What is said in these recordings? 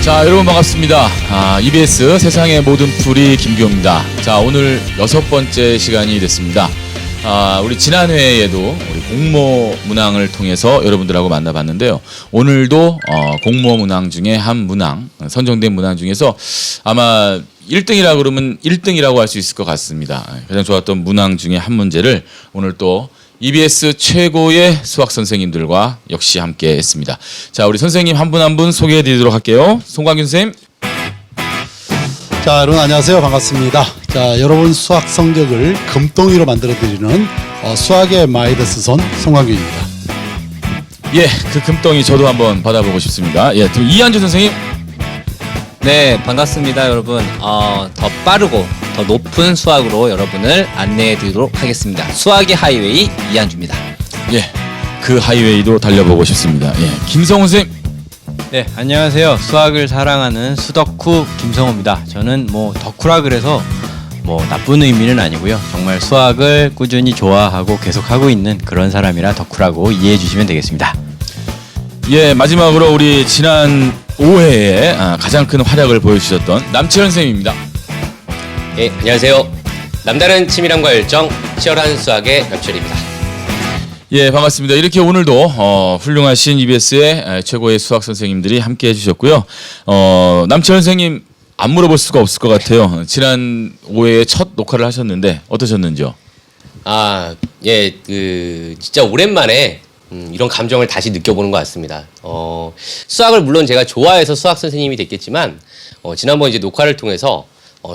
자, 여러분 반갑습니다. EBS 세상의 모든 풀이 김규호입니다. 자, 오늘 6번째 시간이 됐습니다. 우리 지난 회에도 우리 공모 문항을 통해서 여러분들하고 만나봤는데요. 오늘도 공모 문항 중에 한 문항, 선정된 문항 중에서 아마 1등이라고 그러면 1등이라고 할 수 있을 것 같습니다. 가장 좋았던 문항 중에 한 문제를 오늘 또 EBS 최고의 수학 선생님들과 역시 함께 했습니다. 자, 우리 선생님 한 분 한 분 소개해 드리도록 할게요. 송광균 선생님. 자, 여러분 안녕하세요. 반갑습니다. 자, 여러분 수학 성적을 금덩이로 만들어 드리는 수학의 마이더스 선 송광균입니다. 예, 그 금덩이 저도 한번 받아보고 싶습니다. 예, 그럼 이한주 선생님. 네, 반갑습니다, 여러분. 더 빠르고 더 높은 수학으로 여러분을 안내해 드리도록 하겠습니다. 수학의 하이웨이 이한주입니다. 예, 그 하이웨이도 달려보고 싶습니다. 예, 김성훈 선생님. 네, 안녕하세요. 수학을 사랑하는 수덕후 김성호입니다. 저는 덕후라 그래서 나쁜 의미는 아니고요. 정말 수학을 꾸준히 좋아하고 계속하고 있는 그런 사람이라 덕후라고 이해해 주시면 되겠습니다. 예, 마지막으로 우리 지난 5회에 가장 큰 활약을 보여주셨던 남채연 선생님입니다. 예, 안녕하세요. 남다른 치밀함과 열정, 치열한 수학의 남철입니다. 예, 반갑습니다. 이렇게 오늘도 훌륭하신 EBS의 최고의 수학 선생님들이 함께 해주셨고요. 남채연 선생님 안 물어볼 수가 없을 것 같아요. 지난 5회에 첫 녹화를 하셨는데 어떠셨는지요? 예, 진짜 오랜만에 이런 감정을 다시 느껴보는 것 같습니다. 수학을 물론 제가 좋아해서 수학 선생님이 됐겠지만 지난번 이제 녹화를 통해서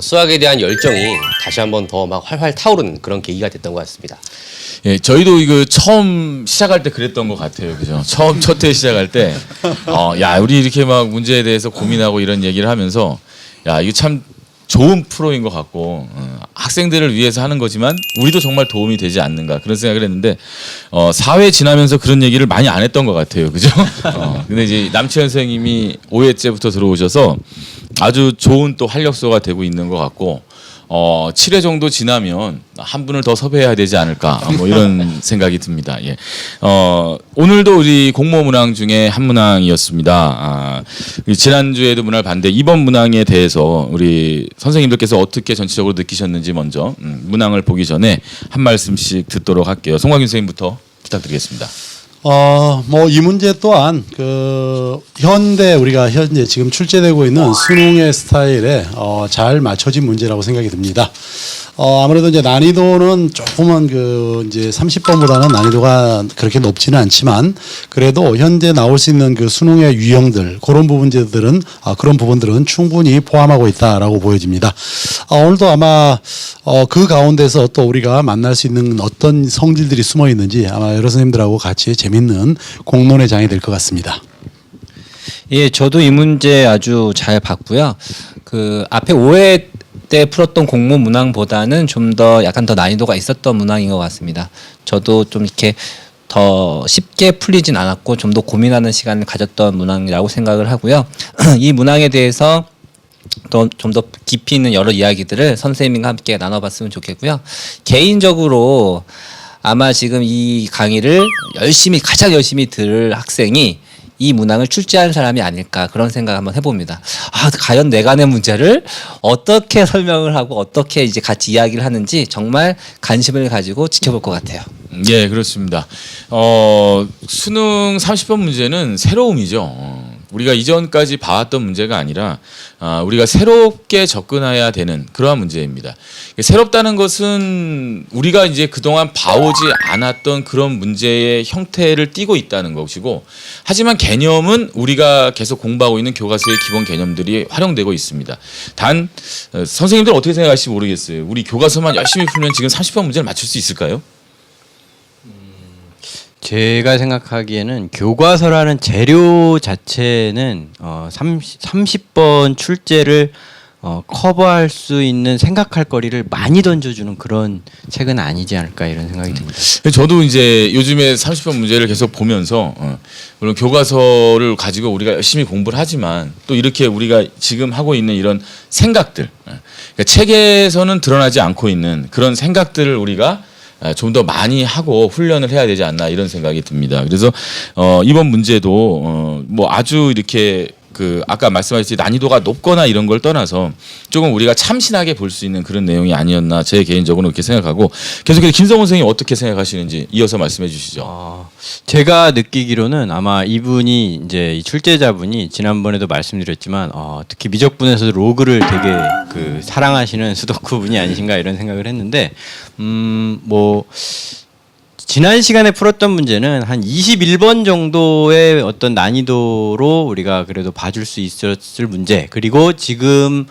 수학에 대한 열정이 다시 한번 더 막 활활 타오르는 그런 계기가 됐던 것 같습니다. 예, 저희도 이거 처음 시작할 때 그랬던 것 같아요. 그죠? 처음 첫 회 시작할 때, 야, 우리 이렇게 막 문제에 대해서 고민하고 이런 얘기를 하면서, 야, 이거 참 좋은 프로인 것 같고, 학생들을 위해서 하는 거지만, 우리도 정말 도움이 되지 않는가, 그런 생각을 했는데, 4회 지나면서 그런 얘기를 많이 안 했던 것 같아요. 그죠? 근데 이제 남채연 선생님이 5회째부터 들어오셔서 아주 좋은 또 활력소가 되고 있는 것 같고, 7회 정도 지나면 한 분을 더 섭외해야 되지 않을까 이런 생각이 듭니다. 예. 오늘도 우리 공모 문항 중에 한 문항이었습니다. 지난주에도 문항을 봤는데 이번 문항에 대해서 우리 선생님들께서 어떻게 전체적으로 느끼셨는지 먼저 문항을 보기 전에 한 말씀씩 듣도록 할게요. 송광균 선생님부터 부탁드리겠습니다. 이 문제 또한 우리가 현재 지금 출제되고 있는 수능의 스타일에 잘 맞춰진 문제라고 생각이 듭니다. 아무래도 이제 난이도는 조금은 이제 30번보다는 난이도가 그렇게 높지는 않지만 그래도 현재 나올 수 있는 그 수능의 유형들 그런 부분들은 충분히 포함하고 있다라고 보여집니다. 오늘도 아마 그 가운데서 또 우리가 만날 수 있는 어떤 성질들이 숨어 있는지 아마 여러 선생님들하고 같이 재밌는 공론의 장이 될 것 같습니다. 예, 저도 이 문제 아주 잘 봤고요. 앞에 5회 때 풀었던 공모 문항보다는 좀 더 약간 더 난이도가 있었던 문항인 것 같습니다. 저도 좀 이렇게 더 쉽게 풀리진 않았고 좀 더 고민하는 시간을 가졌던 문항이라고 생각을 하고요. 이 문항에 대해서 좀 더 깊이 있는 여러 이야기들을 선생님과 함께 나눠봤으면 좋겠고요. 개인적으로 아마 지금 이 강의를 가장 열심히 들을 학생이 이 문항을 출제한 사람이 아닐까 그런 생각 한번 해봅니다. 과연 내가 낸 문제를 어떻게 설명을 하고 어떻게 이제 같이 이야기를 하는지 정말 관심을 가지고 지켜볼 것 같아요. 예, 그렇습니다. 수능 30번 문제는 새로움이죠. 우리가 이전까지 봐왔던 문제가 아니라 우리가 새롭게 접근해야 되는 그러한 문제입니다. 새롭다는 것은 우리가 이제 그동안 봐오지 않았던 그런 문제의 형태를 띠고 있다는 것이고, 하지만 개념은 우리가 계속 공부하고 있는 교과서의 기본 개념들이 활용되고 있습니다. 단 선생님들 어떻게 생각하실지 모르겠어요. 우리 교과서만 열심히 풀면 지금 30번 문제를 맞출 수 있을까요? 제가 생각하기에는 교과서라는 재료 자체는 30번 출제를 커버할 수 있는 생각할 거리를 많이 던져주는 그런 책은 아니지 않을까 이런 생각이 듭니다. 저도 이제 요즘에 30번 문제를 계속 보면서 물론 교과서를 가지고 우리가 열심히 공부를 하지만 또 이렇게 우리가 지금 하고 있는 이런 생각들, 그러니까 책에서는 드러나지 않고 있는 그런 생각들을 우리가 좀 더 많이 하고 훈련을 해야 되지 않나 이런 생각이 듭니다. 그래서 이번 문제도 뭐 아주 이렇게 그 아까 말씀하셨듯이 난이도가 높거나 이런 걸 떠나서 조금 우리가 참신하게 볼 수 있는 그런 내용이 아니었나 제 개인적으로 그렇게 생각하고 계속해서 김성훈 선생님 어떻게 생각하시는지 이어서 말씀해 주시죠. 제가 느끼기로는 아마 이분이 이제 이 출제자분이 지난번에도 말씀드렸지만 특히 미적분에서도 로그를 되게 그 사랑하시는 수덕후 분이 아니신가 이런 생각을 했는데 뭐 지난 시간에 풀었던 문제는 한 21번 정도의 어떤 난이도로 우리가 그래도 봐줄 수 있었을 문제, 그리고 지금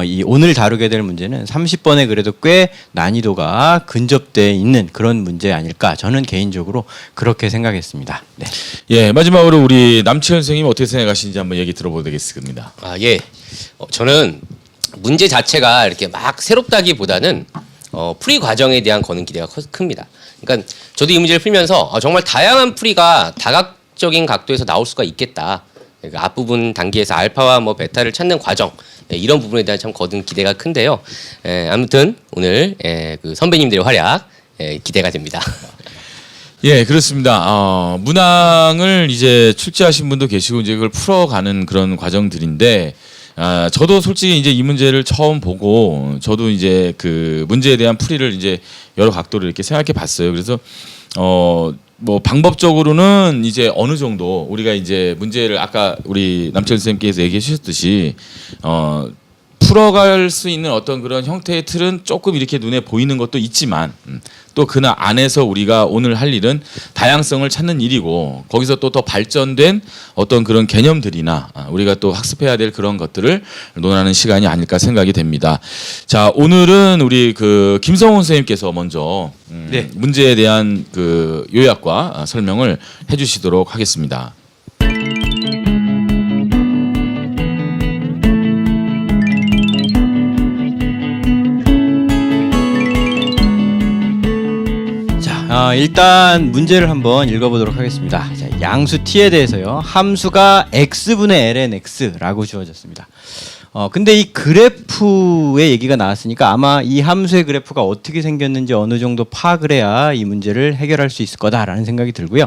이 오늘 다루게 될 문제는 30번에 그래도 꽤 난이도가 근접돼 있는 그런 문제 아닐까, 저는 개인적으로 그렇게 생각했습니다. 네. 예, 마지막으로 우리 남치현 선생님 어떻게 생각하시는지 한번 얘기 들어보겠습니다. 예. 저는 문제 자체가 이렇게 막 새롭다기보다는 풀이 과정에 대한 거는 기대가 큽니다. 그러니까 저도 이 문제를 풀면서 정말 다양한 풀이가 다각적인 각도에서 나올 수가 있겠다. 그러니까 앞부분 단계에서 알파와 뭐 베타를 찾는 과정, 이런 부분에 대한 참 거둔 기대가 큰데요. 아무튼 오늘 그 선배님들의 활약 기대가 됩니다. 예, 그렇습니다. 문항을 이제 출제하신 분도 계시고 이제 그걸 풀어가는 그런 과정들인데, 저도 솔직히 이제 이 문제를 처음 보고 저도 이제 그 문제에 대한 풀이를 이제 여러 각도로 이렇게 생각해 봤어요. 그래서 뭐 방법적으로는 이제 어느 정도 우리가 이제 문제를 아까 우리 남철 선생님께서 얘기해 주셨듯이 풀어갈 수 있는 어떤 그런 형태의 틀은 조금 이렇게 눈에 보이는 것도 있지만 또 그 안에서 우리가 오늘 할 일은 다양성을 찾는 일이고, 거기서 또 더 발전된 어떤 그런 개념들이나 우리가 또 학습해야 될 그런 것들을 논하는 시간이 아닐까 생각이 됩니다. 자, 오늘은 우리 그 김성훈 선생님께서 먼저 네. 문제에 대한 그 요약과 설명을 해주시도록 하겠습니다. 일단 문제를 한번 읽어보도록 하겠습니다. 자, 양수 t에 대해서요. 함수가 x분의 ln x라고 주어졌습니다. 근데 이 그래프의 얘기가 나왔으니까 아마 이 함수의 그래프가 어떻게 생겼는지 어느 정도 파악을 해야 이 문제를 해결할 수 있을 거다라는 생각이 들고요.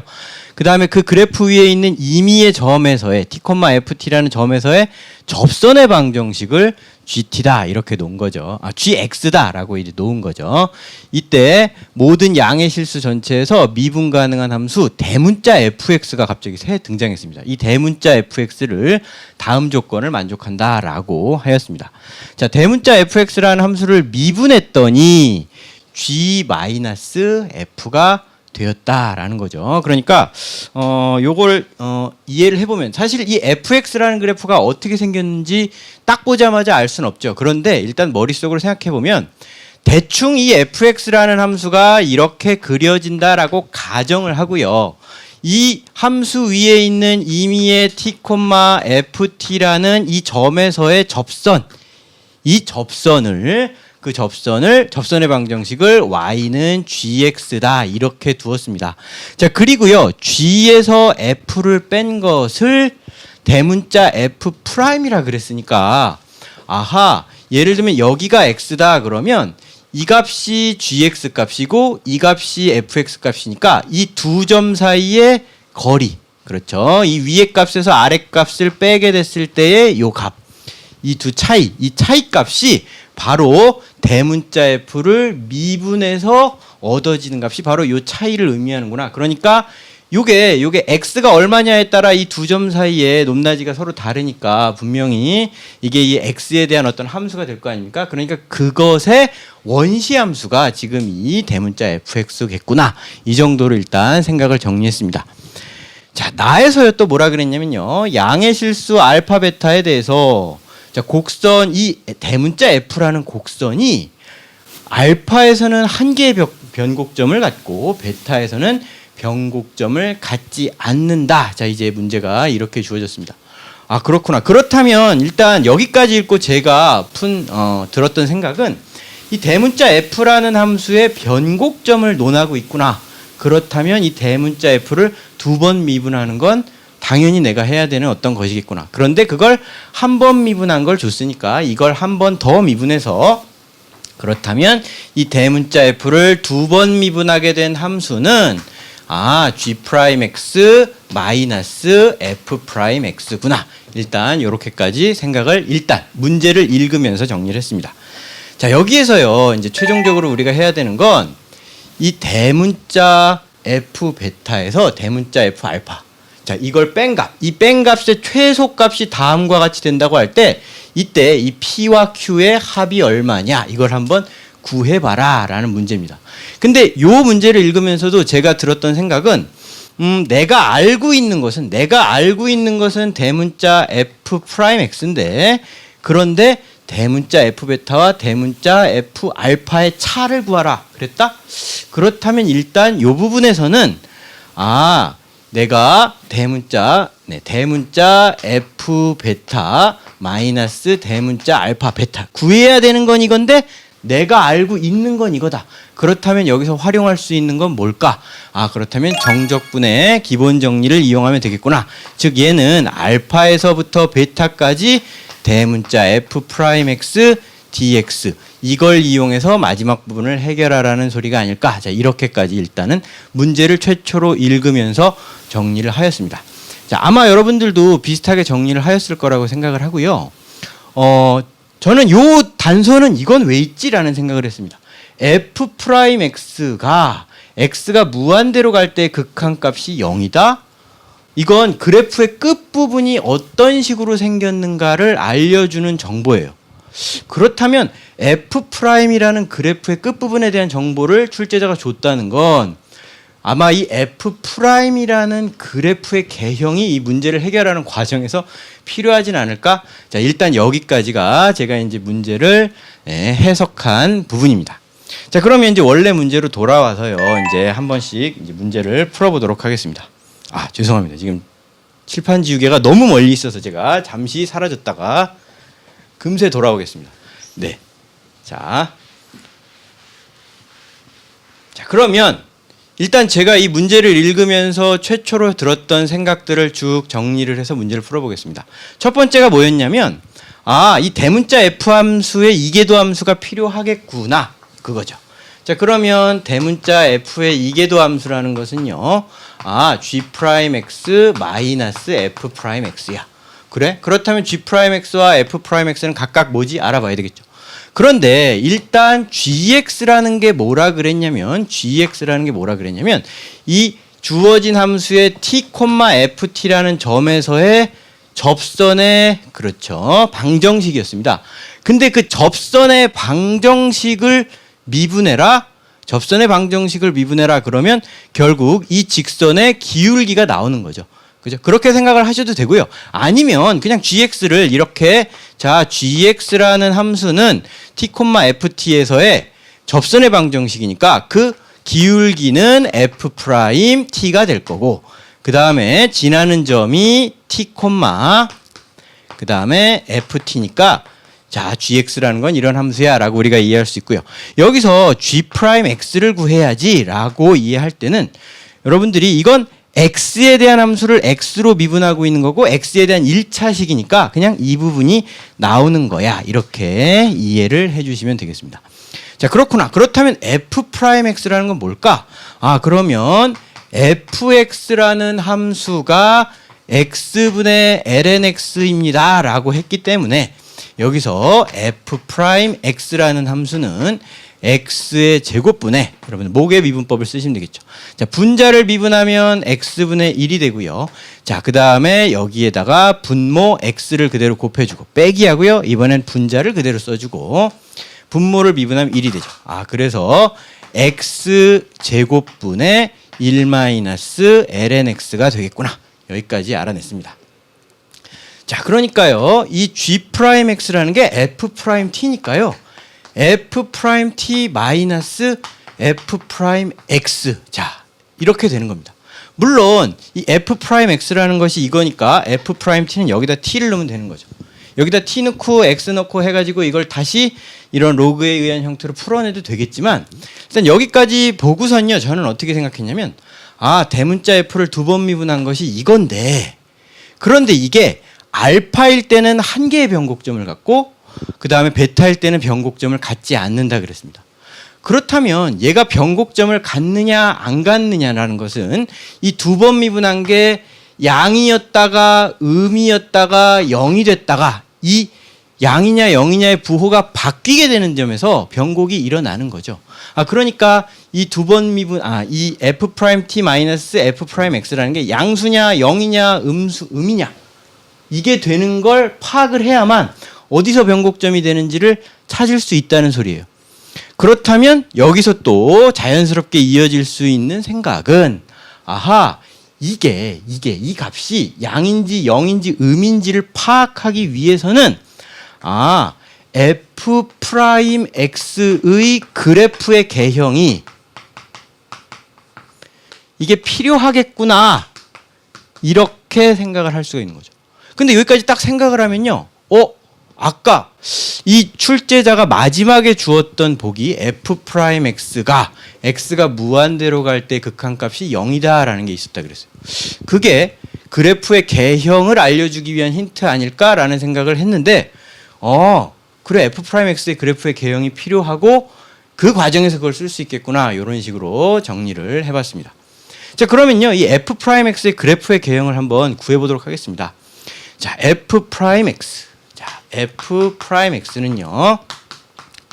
그 다음에 그 그래프 위에 있는 임의의 점에서의 t,ft라는 점에서의 접선의 방정식을 gt다 이렇게 놓은 거죠. gx다라고 이제 놓은 거죠. 이때 모든 양의 실수 전체에서 미분 가능한 함수 대문자 fx가 갑자기 새 등장했습니다. 이 대문자 fx를 다음 조건을 만족한다라고 하였습니다. 자, 대문자 fx라는 함수를 미분했더니 g-f가 되었다라는 거죠. 그러니까 요걸 이해를 해보면 사실 이 fx라는 그래프가 어떻게 생겼는지 딱 보자마자 알 수는 없죠. 그런데 일단 머릿속으로 생각해보면 대충 이 fx라는 함수가 이렇게 그려진다라고 가정을 하고요. 이 함수 위에 있는 임의의 t,ft라는 이 점에서의 접선, 이 접선의 방정식을 y는 gx다 이렇게 두었습니다. 자, 그리고요 g에서 f를 뺀 것을 대문자 f'이라 그랬으니까, 아하, 예를 들면 여기가 x다 그러면 이 값이 gx 값이고 이 값이 fx 값이니까 이 두 점 사이의 거리, 그렇죠, 이 위의 값에서 아래 값을 빼게 됐을 때의 요 값, 이 차이 값이 바로 대문자 f를 미분해서 얻어지는 값이 바로 이 차이를 의미하는구나. 그러니까 요게 x가 얼마냐에 따라 이 두 점 사이에 높낮이가 서로 다르니까 분명히 이게 이 x에 대한 어떤 함수가 될 거 아닙니까? 그러니까 그것의 원시 함수가 지금 이 대문자 fx겠구나. 이 정도로 일단 생각을 정리했습니다. 자, 나에서요 또 뭐라 그랬냐면요, 양의 실수 알파 베타에 대해서 자, 곡선, 이 대문자 f라는 곡선이 알파에서는 한 개의 변곡점을 갖고 베타에서는 변곡점을 갖지 않는다. 자, 이제 문제가 이렇게 주어졌습니다. 아, 그렇구나. 그렇다면 일단 여기까지 읽고 제가 들었던 생각은 이 대문자 f라는 함수의 변곡점을 논하고 있구나. 그렇다면 이 대문자 f를 두 번 미분하는 건 당연히 내가 해야 되는 어떤 것이겠구나. 그런데 그걸 한 번 미분한 걸 줬으니까 이걸 한 번 더 미분해서, 그렇다면 이 대문자 f를 두 번 미분하게 된 함수는 아, G 프라임 X 마이너스 F 프라임 X구나. 일단 이렇게까지 생각을 일단 문제를 읽으면서 정리를 했습니다. 자, 여기에서요, 이제 최종적으로 우리가 해야 되는 건 이 대문자 F 베타에서 대문자 F 알파. 자, 이걸 뺀 값. 이 뺀 값의 최소값이 다음과 같이 된다고 할 때 이때 이 P와 Q의 합이 얼마냐? 이걸 한번 구해봐라 라는 문제입니다. 근데 요 문제를 읽으면서도 제가 들었던 생각은 내가 알고 있는 것은 대문자 F 프라임 X인데 그런데 대문자 F 베타와 대문자 F 알파의 차를 구하라 그랬다? 그렇다면 일단 요 부분에서는 내가 대문자 F 베타 마이너스 대문자 알파 베타 구해야 되는 건 이건데 내가 알고 있는 건 이거다. 그렇다면 여기서 활용할 수 있는 건 뭘까? 그렇다면 정적분의 기본 정리를 이용하면 되겠구나. 즉 얘는 알파에서부터 베타까지 대문자 F 프라임 X dx 이걸 이용해서 마지막 부분을 해결하라는 소리가 아닐까. 자, 이렇게까지 일단은 문제를 최초로 읽으면서 정리를 하였습니다. 자, 아마 여러분들도 비슷하게 정리를 하였을 거라고 생각을 하고요. 저는 요 단서는 이건 왜 있지라는 생각을 했습니다. F 프라임 X가 무한대로 갈 때 극한값이 0이다. 이건 그래프의 끝부분이 어떤 식으로 생겼는가를 알려주는 정보예요. 그렇다면 F'이라는 그래프의 끝부분에 대한 정보를 출제자가 줬다는 건 아마 이 F'이라는 그래프의 개형이 이 문제를 해결하는 과정에서 필요하진 않을까? 자, 일단 여기까지가 제가 이제 문제를 해석한 부분입니다. 자, 그러면 이제 원래 문제로 돌아와서요. 이제 한 번씩 이제 문제를 풀어보도록 하겠습니다. 죄송합니다. 지금 칠판 지우개가 너무 멀리 있어서 제가 잠시 사라졌다가 금세 돌아오겠습니다. 네. 자, 그러면 일단 제가 이 문제를 읽으면서 최초로 들었던 생각들을 쭉 정리를 해서 문제를 풀어보겠습니다. 첫 번째가 뭐였냐면 이 대문자 F 함수에 이계도 함수가 필요하겠구나. 그거죠. 자, 그러면 대문자 F의 이계도 함수라는 것은요. G'X 마이너스 F'X야. 그래? 그렇다면 G'X와 F'X는 각각 뭐지? 알아봐야 되겠죠. 그런데 일단 GX라는 게 뭐라 그랬냐면 이 주어진 함수의 t, ft라는 점에서의 접선의 방정식이었습니다. 근데 그 접선의 방정식을 미분해라 그러면 결국 이 직선의 기울기가 나오는 거죠. 그죠? 그렇게 생각을 하셔도 되고요. 아니면 그냥 gx를 이렇게 gx라는 함수는 t, ft에서의 접선의 방정식이니까 그 기울기는 f't가 될 거고 그 다음에 지나는 점이 t, 그 다음에 ft니까 gx라는 건 이런 함수야 라고 우리가 이해할 수 있고요. 여기서 g'x를 구해야지 라고 이해할 때는 여러분들이 이건 x에 대한 함수를 x로 미분하고 있는 거고 x에 대한 1차식이니까 그냥 이 부분이 나오는 거야. 이렇게 이해를 해주시면 되겠습니다. 자, 그렇구나. 그렇다면 f'x라는 건 뭘까? 그러면 fx라는 함수가 x분의 lnx입니다 라고 했기 때문에 여기서 f'x라는 함수는 x의 제곱분의 여러분 목의 미분법을 쓰시면 되겠죠. 자, 분자를 미분하면 x분의 1이 되고요. 자, 그 다음에 여기에다가 분모 x를 그대로 곱해주고 빼기 하고요. 이번엔 분자를 그대로 써주고 분모를 미분하면 1이 되죠. 그래서 x 제곱분의 1-lnx가 되겠구나. 여기까지 알아냈습니다. 자, 그러니까요. 이 G'X라는 게 F'T니까요. F'T 마이너스 F'X. 자, 이렇게 되는 겁니다. 물론 이 F'X라는 것이 이거니까 F'T는 여기다 T를 넣으면 되는 거죠. 여기다 T 넣고 X 넣고 해가지고 이걸 다시 이런 로그에 의한 형태로 풀어내도 되겠지만 일단 여기까지 보고선요. 저는 어떻게 생각했냐면 대문자 F를 2번 미분한 것이 이건데 그런데 이게 알파일 때는 한 개의 변곡점을 갖고 그 다음에 베타일 때는 변곡점을 갖지 않는다 그랬습니다. 그렇다면 얘가 변곡점을 갖느냐 안 갖느냐라는 것은 이 두 번 미분한 게 양이었다가 음이었다가 0이 됐다가 이 양이냐 0이냐의 부호가 바뀌게 되는 점에서 변곡이 일어나는 거죠. 그러니까 이 두 번 미분 이 f'(t) f'(x라는 게 양수냐 0이냐 음이냐 이게 되는 걸 파악을 해야만 어디서 변곡점이 되는지를 찾을 수 있다는 소리예요. 그렇다면 여기서 또 자연스럽게 이어질 수 있는 생각은 이 값이 양인지 0인지 음인지를 파악하기 위해서는 f'x의 그래프의 개형이 이게 필요하겠구나 이렇게 생각을 할 수가 있는 거죠. 근데 여기까지 딱 생각을 하면요, 아까 이 출제자가 마지막에 주었던 보기 f'x가 x가 무한대로 갈 때 극한값이 0이다라는 게 있었다 그랬어요. 그게 그래프의 개형을 알려주기 위한 힌트 아닐까라는 생각을 했는데 그래 f'x의 그래프의 개형이 필요하고 그 과정에서 그걸 쓸 수 있겠구나 이런 식으로 정리를 해봤습니다. 자, 그러면요 이 f'x의 그래프의 개형을 한번 구해보도록 하겠습니다. 자, f'x 자, f'x는요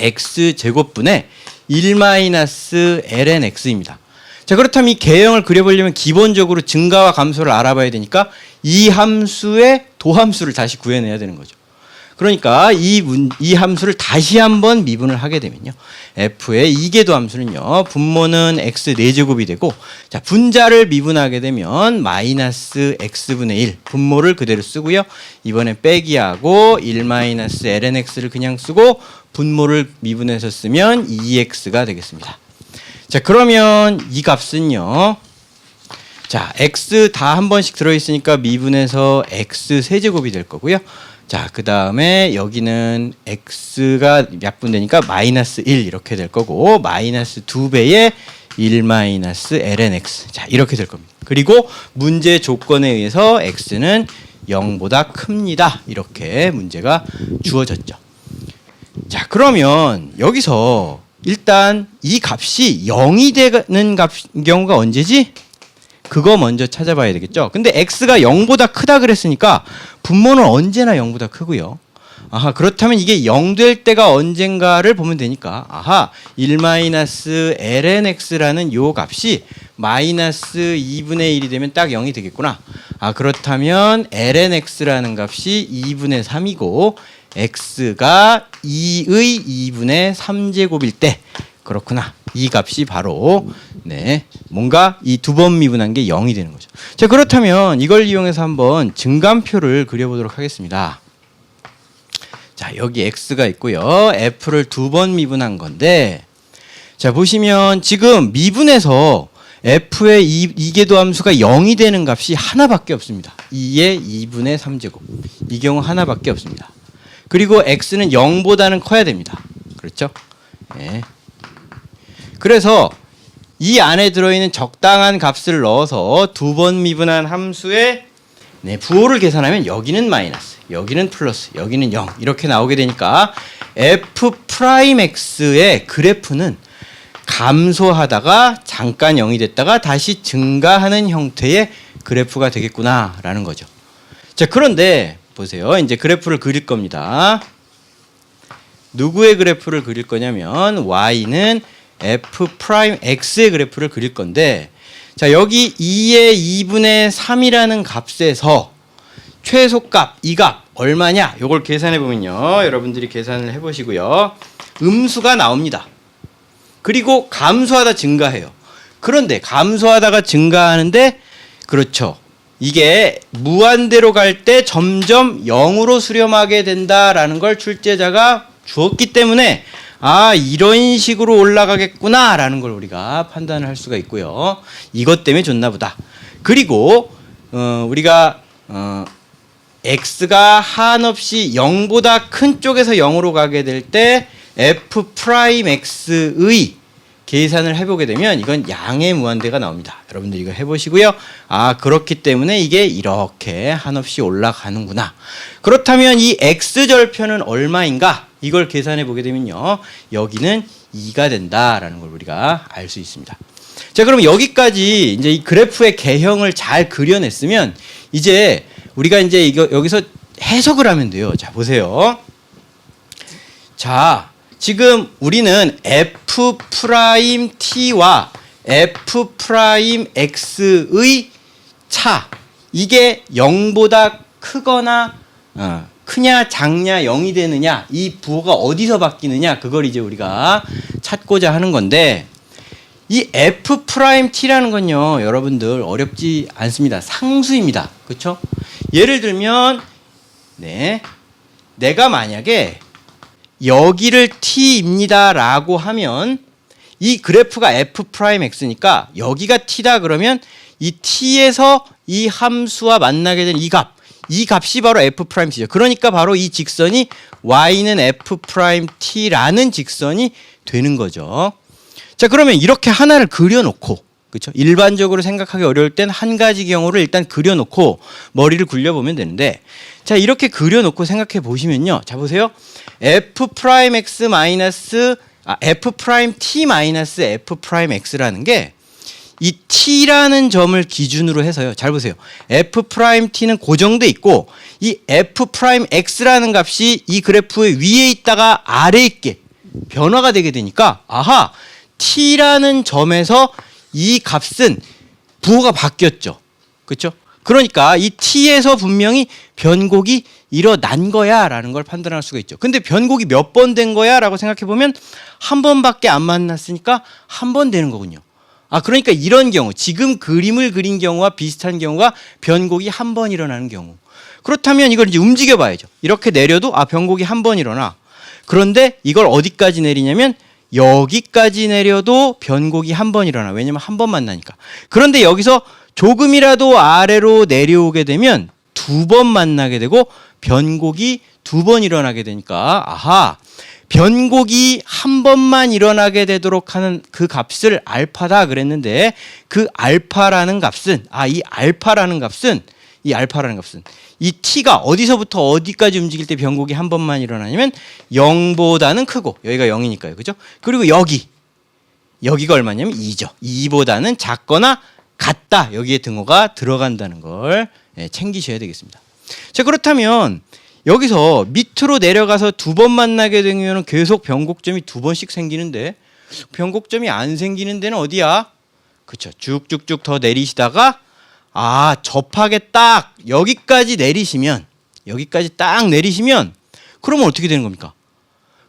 x제곱분의 1-ln x입니다. 자, 그렇다면 이 개형을 그려보려면 기본적으로 증가와 감소를 알아봐야 되니까 이 함수의 도함수를 다시 구해내야 되는 거죠. 그러니까 이 함수를 다시 한번 미분을 하게 되면요 f의 이계도 함수는요 분모는 x 4제곱이 되고, 자, 분자를 미분하게 되면 마이너스 x분의 1 분모를 그대로 쓰고요, 이번엔 빼기하고 1-ln x를 그냥 쓰고 분모를 미분해서 쓰면 2x가 되겠습니다. 자, 그러면 이 값은요, 자, x 다 한 번씩 들어있으니까 미분해서 x 세제곱이 될 거고요. 자, 그 다음에 여기는 x가 약분되니까 마이너스 1 이렇게 될 거고, 마이너스 2배의 1-ln x. 자, 이렇게 될 겁니다. 그리고 문제 조건에 의해서 x는 0보다 큽니다. 이렇게 문제가 주어졌죠. 자, 그러면 여기서 일단 이 값이 0이 되는 경우가 언제지? 그거 먼저 찾아봐야 되겠죠. 근데 x가 0보다 크다 그랬으니까 분모는 언제나 0보다 크고요. 그렇다면 이게 0 될 때가 언젠가를 보면 되니까 1-ln x라는 요 값이 마이너스 2분의 1이 되면 딱 0이 되겠구나. 그렇다면 ln x라는 값이 2분의 3이고 x가 2의 2분의 3제곱일 때, 그렇구나. 이 값이 바로 뭔가 이 두 번 미분한 게 0이 되는 거죠. 자, 그렇다면 이걸 이용해서 한번 증감표를 그려보도록 하겠습니다. 자, 여기 x가 있고요. f를 두 번 미분한 건데, 자, 보시면 지금 미분해서 f의 이계도 함수가 0이 되는 값이 하나밖에 없습니다. 2의 2분의 3제곱. 이 경우 하나밖에 없습니다. 그리고 x는 0보다는 커야 됩니다. 그렇죠? 네. 그래서 이 안에 들어있는 적당한 값을 넣어서 두 번 미분한 함수의 부호를 계산하면 여기는 마이너스, 여기는 플러스, 여기는 0 이렇게 나오게 되니까 f'x의 그래프는 감소하다가 잠깐 0이 됐다가 다시 증가하는 형태의 그래프가 되겠구나라는 거죠. 자, 그런데 보세요. 이제 그래프를 그릴 겁니다. 누구의 그래프를 그릴 거냐면 y는 f'x의 그래프를 그릴 건데, 자, 여기 2의 2분의 3이라는 값에서 최소값, 이 값 얼마냐? 요걸 계산해 보면요. 여러분들이 계산을 해 보시고요. 음수가 나옵니다. 그리고 감소하다 증가해요. 그런데 감소하다가 증가하는데, 그렇죠, 이게 무한대로 갈 때 점점 0으로 수렴하게 된다라는 걸 출제자가 주었기 때문에 이런 식으로 올라가겠구나라는 걸 우리가 판단을 할 수가 있고요. 이것 때문에 좋나 보다. 그리고 우리가 x가 한없이 0보다 큰 쪽에서 0으로 가게 될 때 f'x의 계산을 해보게 되면 이건 양의 무한대가 나옵니다. 여러분들 이거 해보시고요. 그렇기 때문에 이게 이렇게 한없이 올라가는구나. 그렇다면 이 x절편은 얼마인가? 이걸 계산해 보게 되면요, 여기는 2가 된다라는 걸 우리가 알 수 있습니다. 자, 그럼 여기까지 이제 이 그래프의 개형을 잘 그려냈으면 이제 우리가 이제 여기서 해석을 하면 돼요. 자, 보세요. 자, 지금 우리는 F'T와 F'X의 차, 이게 0보다 크거나 크냐 작냐 0이 되느냐, 이 부호가 어디서 바뀌느냐, 그걸 이제 우리가 찾고자 하는 건데, 이 F'T라는 건요, 여러분들 어렵지 않습니다. 상수입니다. 그렇죠? 예를 들면 내가 만약에 여기를 T입니다라고 하면 이 그래프가 F'X니까 여기가 T다 그러면 이 T에서 이 함수와 만나게 된 이 값이 바로 F'T죠. 그러니까 바로 이 직선이 Y는 F'T라는 직선이 되는 거죠. 자, 그러면 이렇게 하나를 그려놓고, 그렇죠? 일반적으로 생각하기 어려울 땐 한 가지 경우를 일단 그려놓고 머리를 굴려보면 되는데, 자, 이렇게 그려놓고 생각해 보시면요. 자, 보세요. F'T-F'X라는 게 이 T라는 점을 기준으로 해서요. 잘 보세요. F'T는 고정돼 있고 이 F'X라는 값이 이 그래프의 위에 있다가 아래에 있게 변화가 되게 되니까, 아하, T라는 점에서 이 값은 부호가 바뀌었죠. 그렇죠? 그러니까 이 T에서 분명히 변곡이 일어난 거야 라는 걸 판단할 수가 있죠. 근데 변곡이 몇 번 된 거야 라고 생각해 보면 한 번밖에 안 만났으니까 한 번 되는 거군요. 그러니까 이런 경우, 지금 그림을 그린 경우와 비슷한 경우가 변곡이 한 번 일어나는 경우. 그렇다면 이걸 이제 움직여 봐야죠. 이렇게 내려도 변곡이 한 번 일어나. 그런데 이걸 어디까지 내리냐면 여기까지 내려도 변곡이 한 번 일어나. 왜냐면 한 번 만나니까. 그런데 여기서 조금이라도 아래로 내려오게 되면 두 번 만나게 되고 변곡이 두 번 일어나게 되니까, 아하, 변곡이 한 번만 일어나게 되도록 하는 그 값을 알파다 그랬는데, 그 알파라는 값은 이 t가 어디서부터 어디까지 움직일 때 변곡이 한 번만 일어나냐면 0보다는 크고, 여기가 0이니까요. 그죠? 그리고 여기가 얼마냐면 2죠. 2보다는 작거나 같다. 여기에 등호가 들어간다는 걸 챙기셔야 되겠습니다. 자, 그렇다면 여기서 밑으로 내려가서 두 번 만나게 되면 계속 변곡점이 두 번씩 생기는데, 변곡점이 안 생기는 데는 어디야? 그렇죠. 쭉쭉쭉 더 내리시다가 접하게 딱 여기까지 딱 내리시면 그러면 어떻게 되는 겁니까?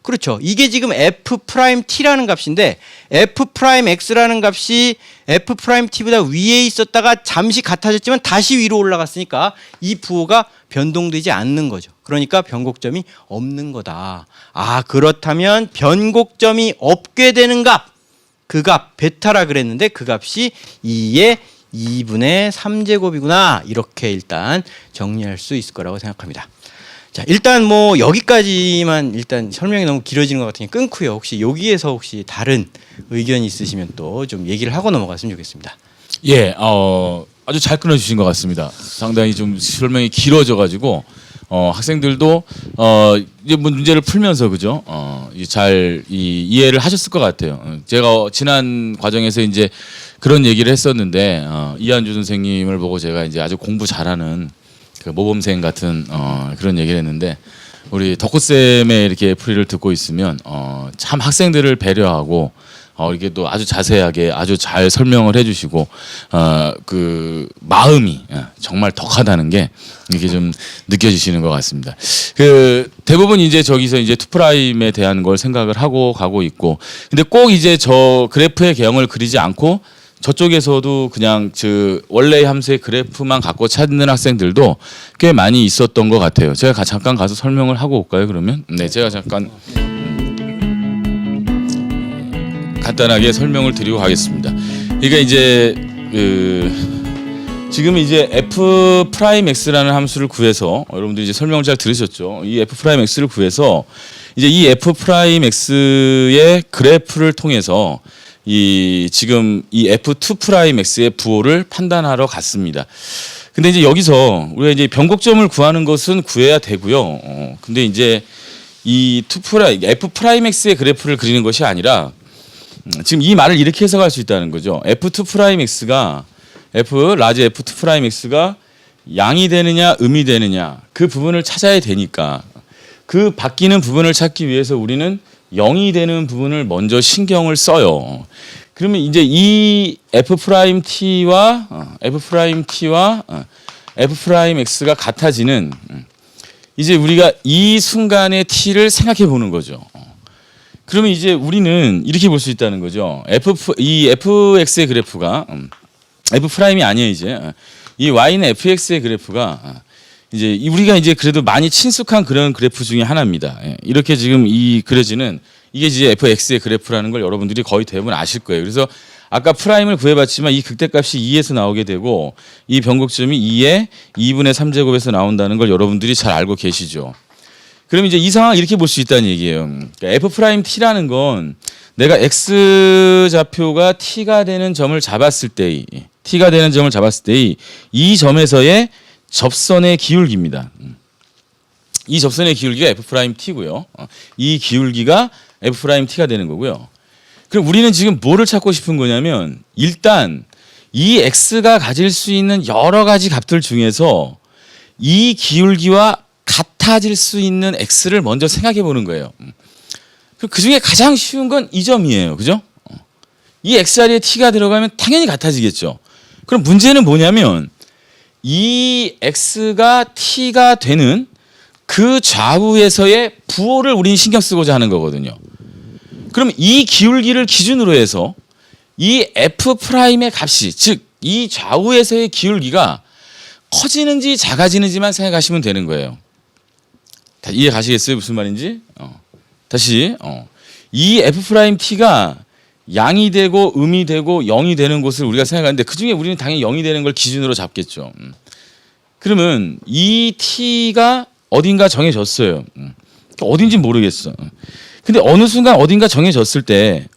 그렇죠. 이게 지금 F'T라는 값인데 F'X라는 값이 F'T보다 위에 있었다가 잠시 같아졌지만 다시 위로 올라갔으니까 이 부호가 변동되지 않는 거죠. 그러니까 변곡점이 없는 거다. 그렇다면 변곡점이 없게 되는 그 값 베타라 그랬는데 그 값이 2의 2분의 3제곱이구나. 이렇게 일단 정리할 수 있을 거라고 생각합니다. 자, 일단 뭐 여기까지만 일단 설명이 너무 길어지는 것 같으니 끊고요. 혹시 여기에서 혹시 다른 의견이 있으시면 또 좀 얘기를 하고 넘어갔으면 좋겠습니다. 예, 아주 잘 끊어주신 것 같습니다. 상당히 좀 설명이 길어져가지고 학생들도 이제 문제를 풀면서 그죠? 잘 이해를 하셨을 것 같아요. 제가 지난 과정에서 이제 그런 얘기를 했었는데 이한주 선생님을 보고 제가 이제 아주 공부 잘하는 그 모범생 같은 그런 얘기를 했는데, 우리 덕후쌤의 이렇게 풀이를 듣고 있으면 참 학생들을 배려하고 이렇게 또 아주 자세하게 아주 잘 설명을 해주시고 그 마음이 정말 덕하다는 게 이렇게 좀 느껴지시는 것 같습니다. 그 대부분 이제 저기서 이제 투프라임에 대한 걸 생각을 하고 가고 있고, 근데 꼭 이제 저 그래프의 개형을 그리지 않고 저쪽에서도 그냥 원래의 함수의 그래프만 갖고 찾는 학생들도 꽤 많이 있었던 것 같아요. 제가 잠깐 가서 설명을 하고 올까요, 그러면? 네, 제가 잠깐 간단하게 설명을 드리고 가겠습니다. 그러니까 이제 지금 이제 F'X라는 함수를 구해서, 여러분들이 이제 설명을 잘 들으셨죠? 이 F'X를 구해서 이제 이 F'X의 그래프를 통해서 지금 이 F2'X의 부호를 판단하러 갔습니다. 근데 이제 여기서 우리가 이제 변곡점을 구하는 것은 구해야 되고요. 근데 이제 이 F 프라임 X의 그래프를 그리는 것이 아니라 지금 이 말을 이렇게 해석할 수 있다는 거죠. F2 프라임 X가 라지 F2 프라임 X가 양이 되느냐 음이 되느냐 그 부분을 찾아야 되니까 그 바뀌는 부분을 찾기 위해서 우리는 0이 되는 부분을 먼저 신경을 써요. 그러면 이제 이 F 프라임 T와 F 프라임 X가 같아지는 이제 우리가 이 순간의 T를 생각해 보는 거죠. 그러면 이제 우리는 이렇게 볼 수 있다는 거죠. 이 fx의 그래프가 f 프라임이 아니에요 이제 이 y는 fx의 그래프가 이제 우리가 이제 그래도 많이 친숙한 그런 그래프 중에 하나입니다. 이렇게 지금 이 그려지는 이게 이제 fx의 그래프라는 걸 여러분들이 거의 대부분 아실 거예요. 그래서 아까 프라임을 구해봤지만 이 극대값이 2에서 나오게 되고 이 변곡점이 2에 2분의 3제곱에서 나온다는 걸 여러분들이 잘 알고 계시죠. 그럼 이제 이 상황을 이렇게 볼 수 있다는 얘기예요. 그러니까 f 프라임 t라는 건 내가 x 좌표가 t가 되는 점을 잡았을 때의 이 점에서의 접선의 기울기입니다. 이 접선의 기울기가 f 프라임 t고요. 이 기울기가 f 프라임 t가 되는 거고요. 그럼 우리는 지금 뭐를 찾고 싶은 거냐면 일단 이 x가 가질 수 있는 여러 가지 값들 중에서 이 기울기와 같아질 수 있는 x를 먼저 생각해 보는 거예요. 그 중에 가장 쉬운 건 이 점이에요. 그죠? 이 x 자리에 t가 들어가면 당연히 같아지겠죠. 그럼 문제는 뭐냐면 이 x가 t가 되는 그 좌우에서의 부호를 우리는 신경 쓰고자 하는 거거든요. 그럼 이 기울기를 기준으로 해서 이 f 프라임의 값이 즉 이 좌우에서의 기울기가 커지는지 작아지는지만 생각하시면 되는 거예요. 이해 가시겠어요? 무슨 말인지? 다시 이 f 프라임 t가 양이 되고 음이 되고 0이 되는 곳을 우리가 생각하는데 그 중에 우리는 당연히 0이 되는 걸 기준으로 잡겠죠. 그러면 이 t가 어딘가 정해졌어요. 어딘지 모르겠어. 근데 어느 순간 어딘가 정해졌을 때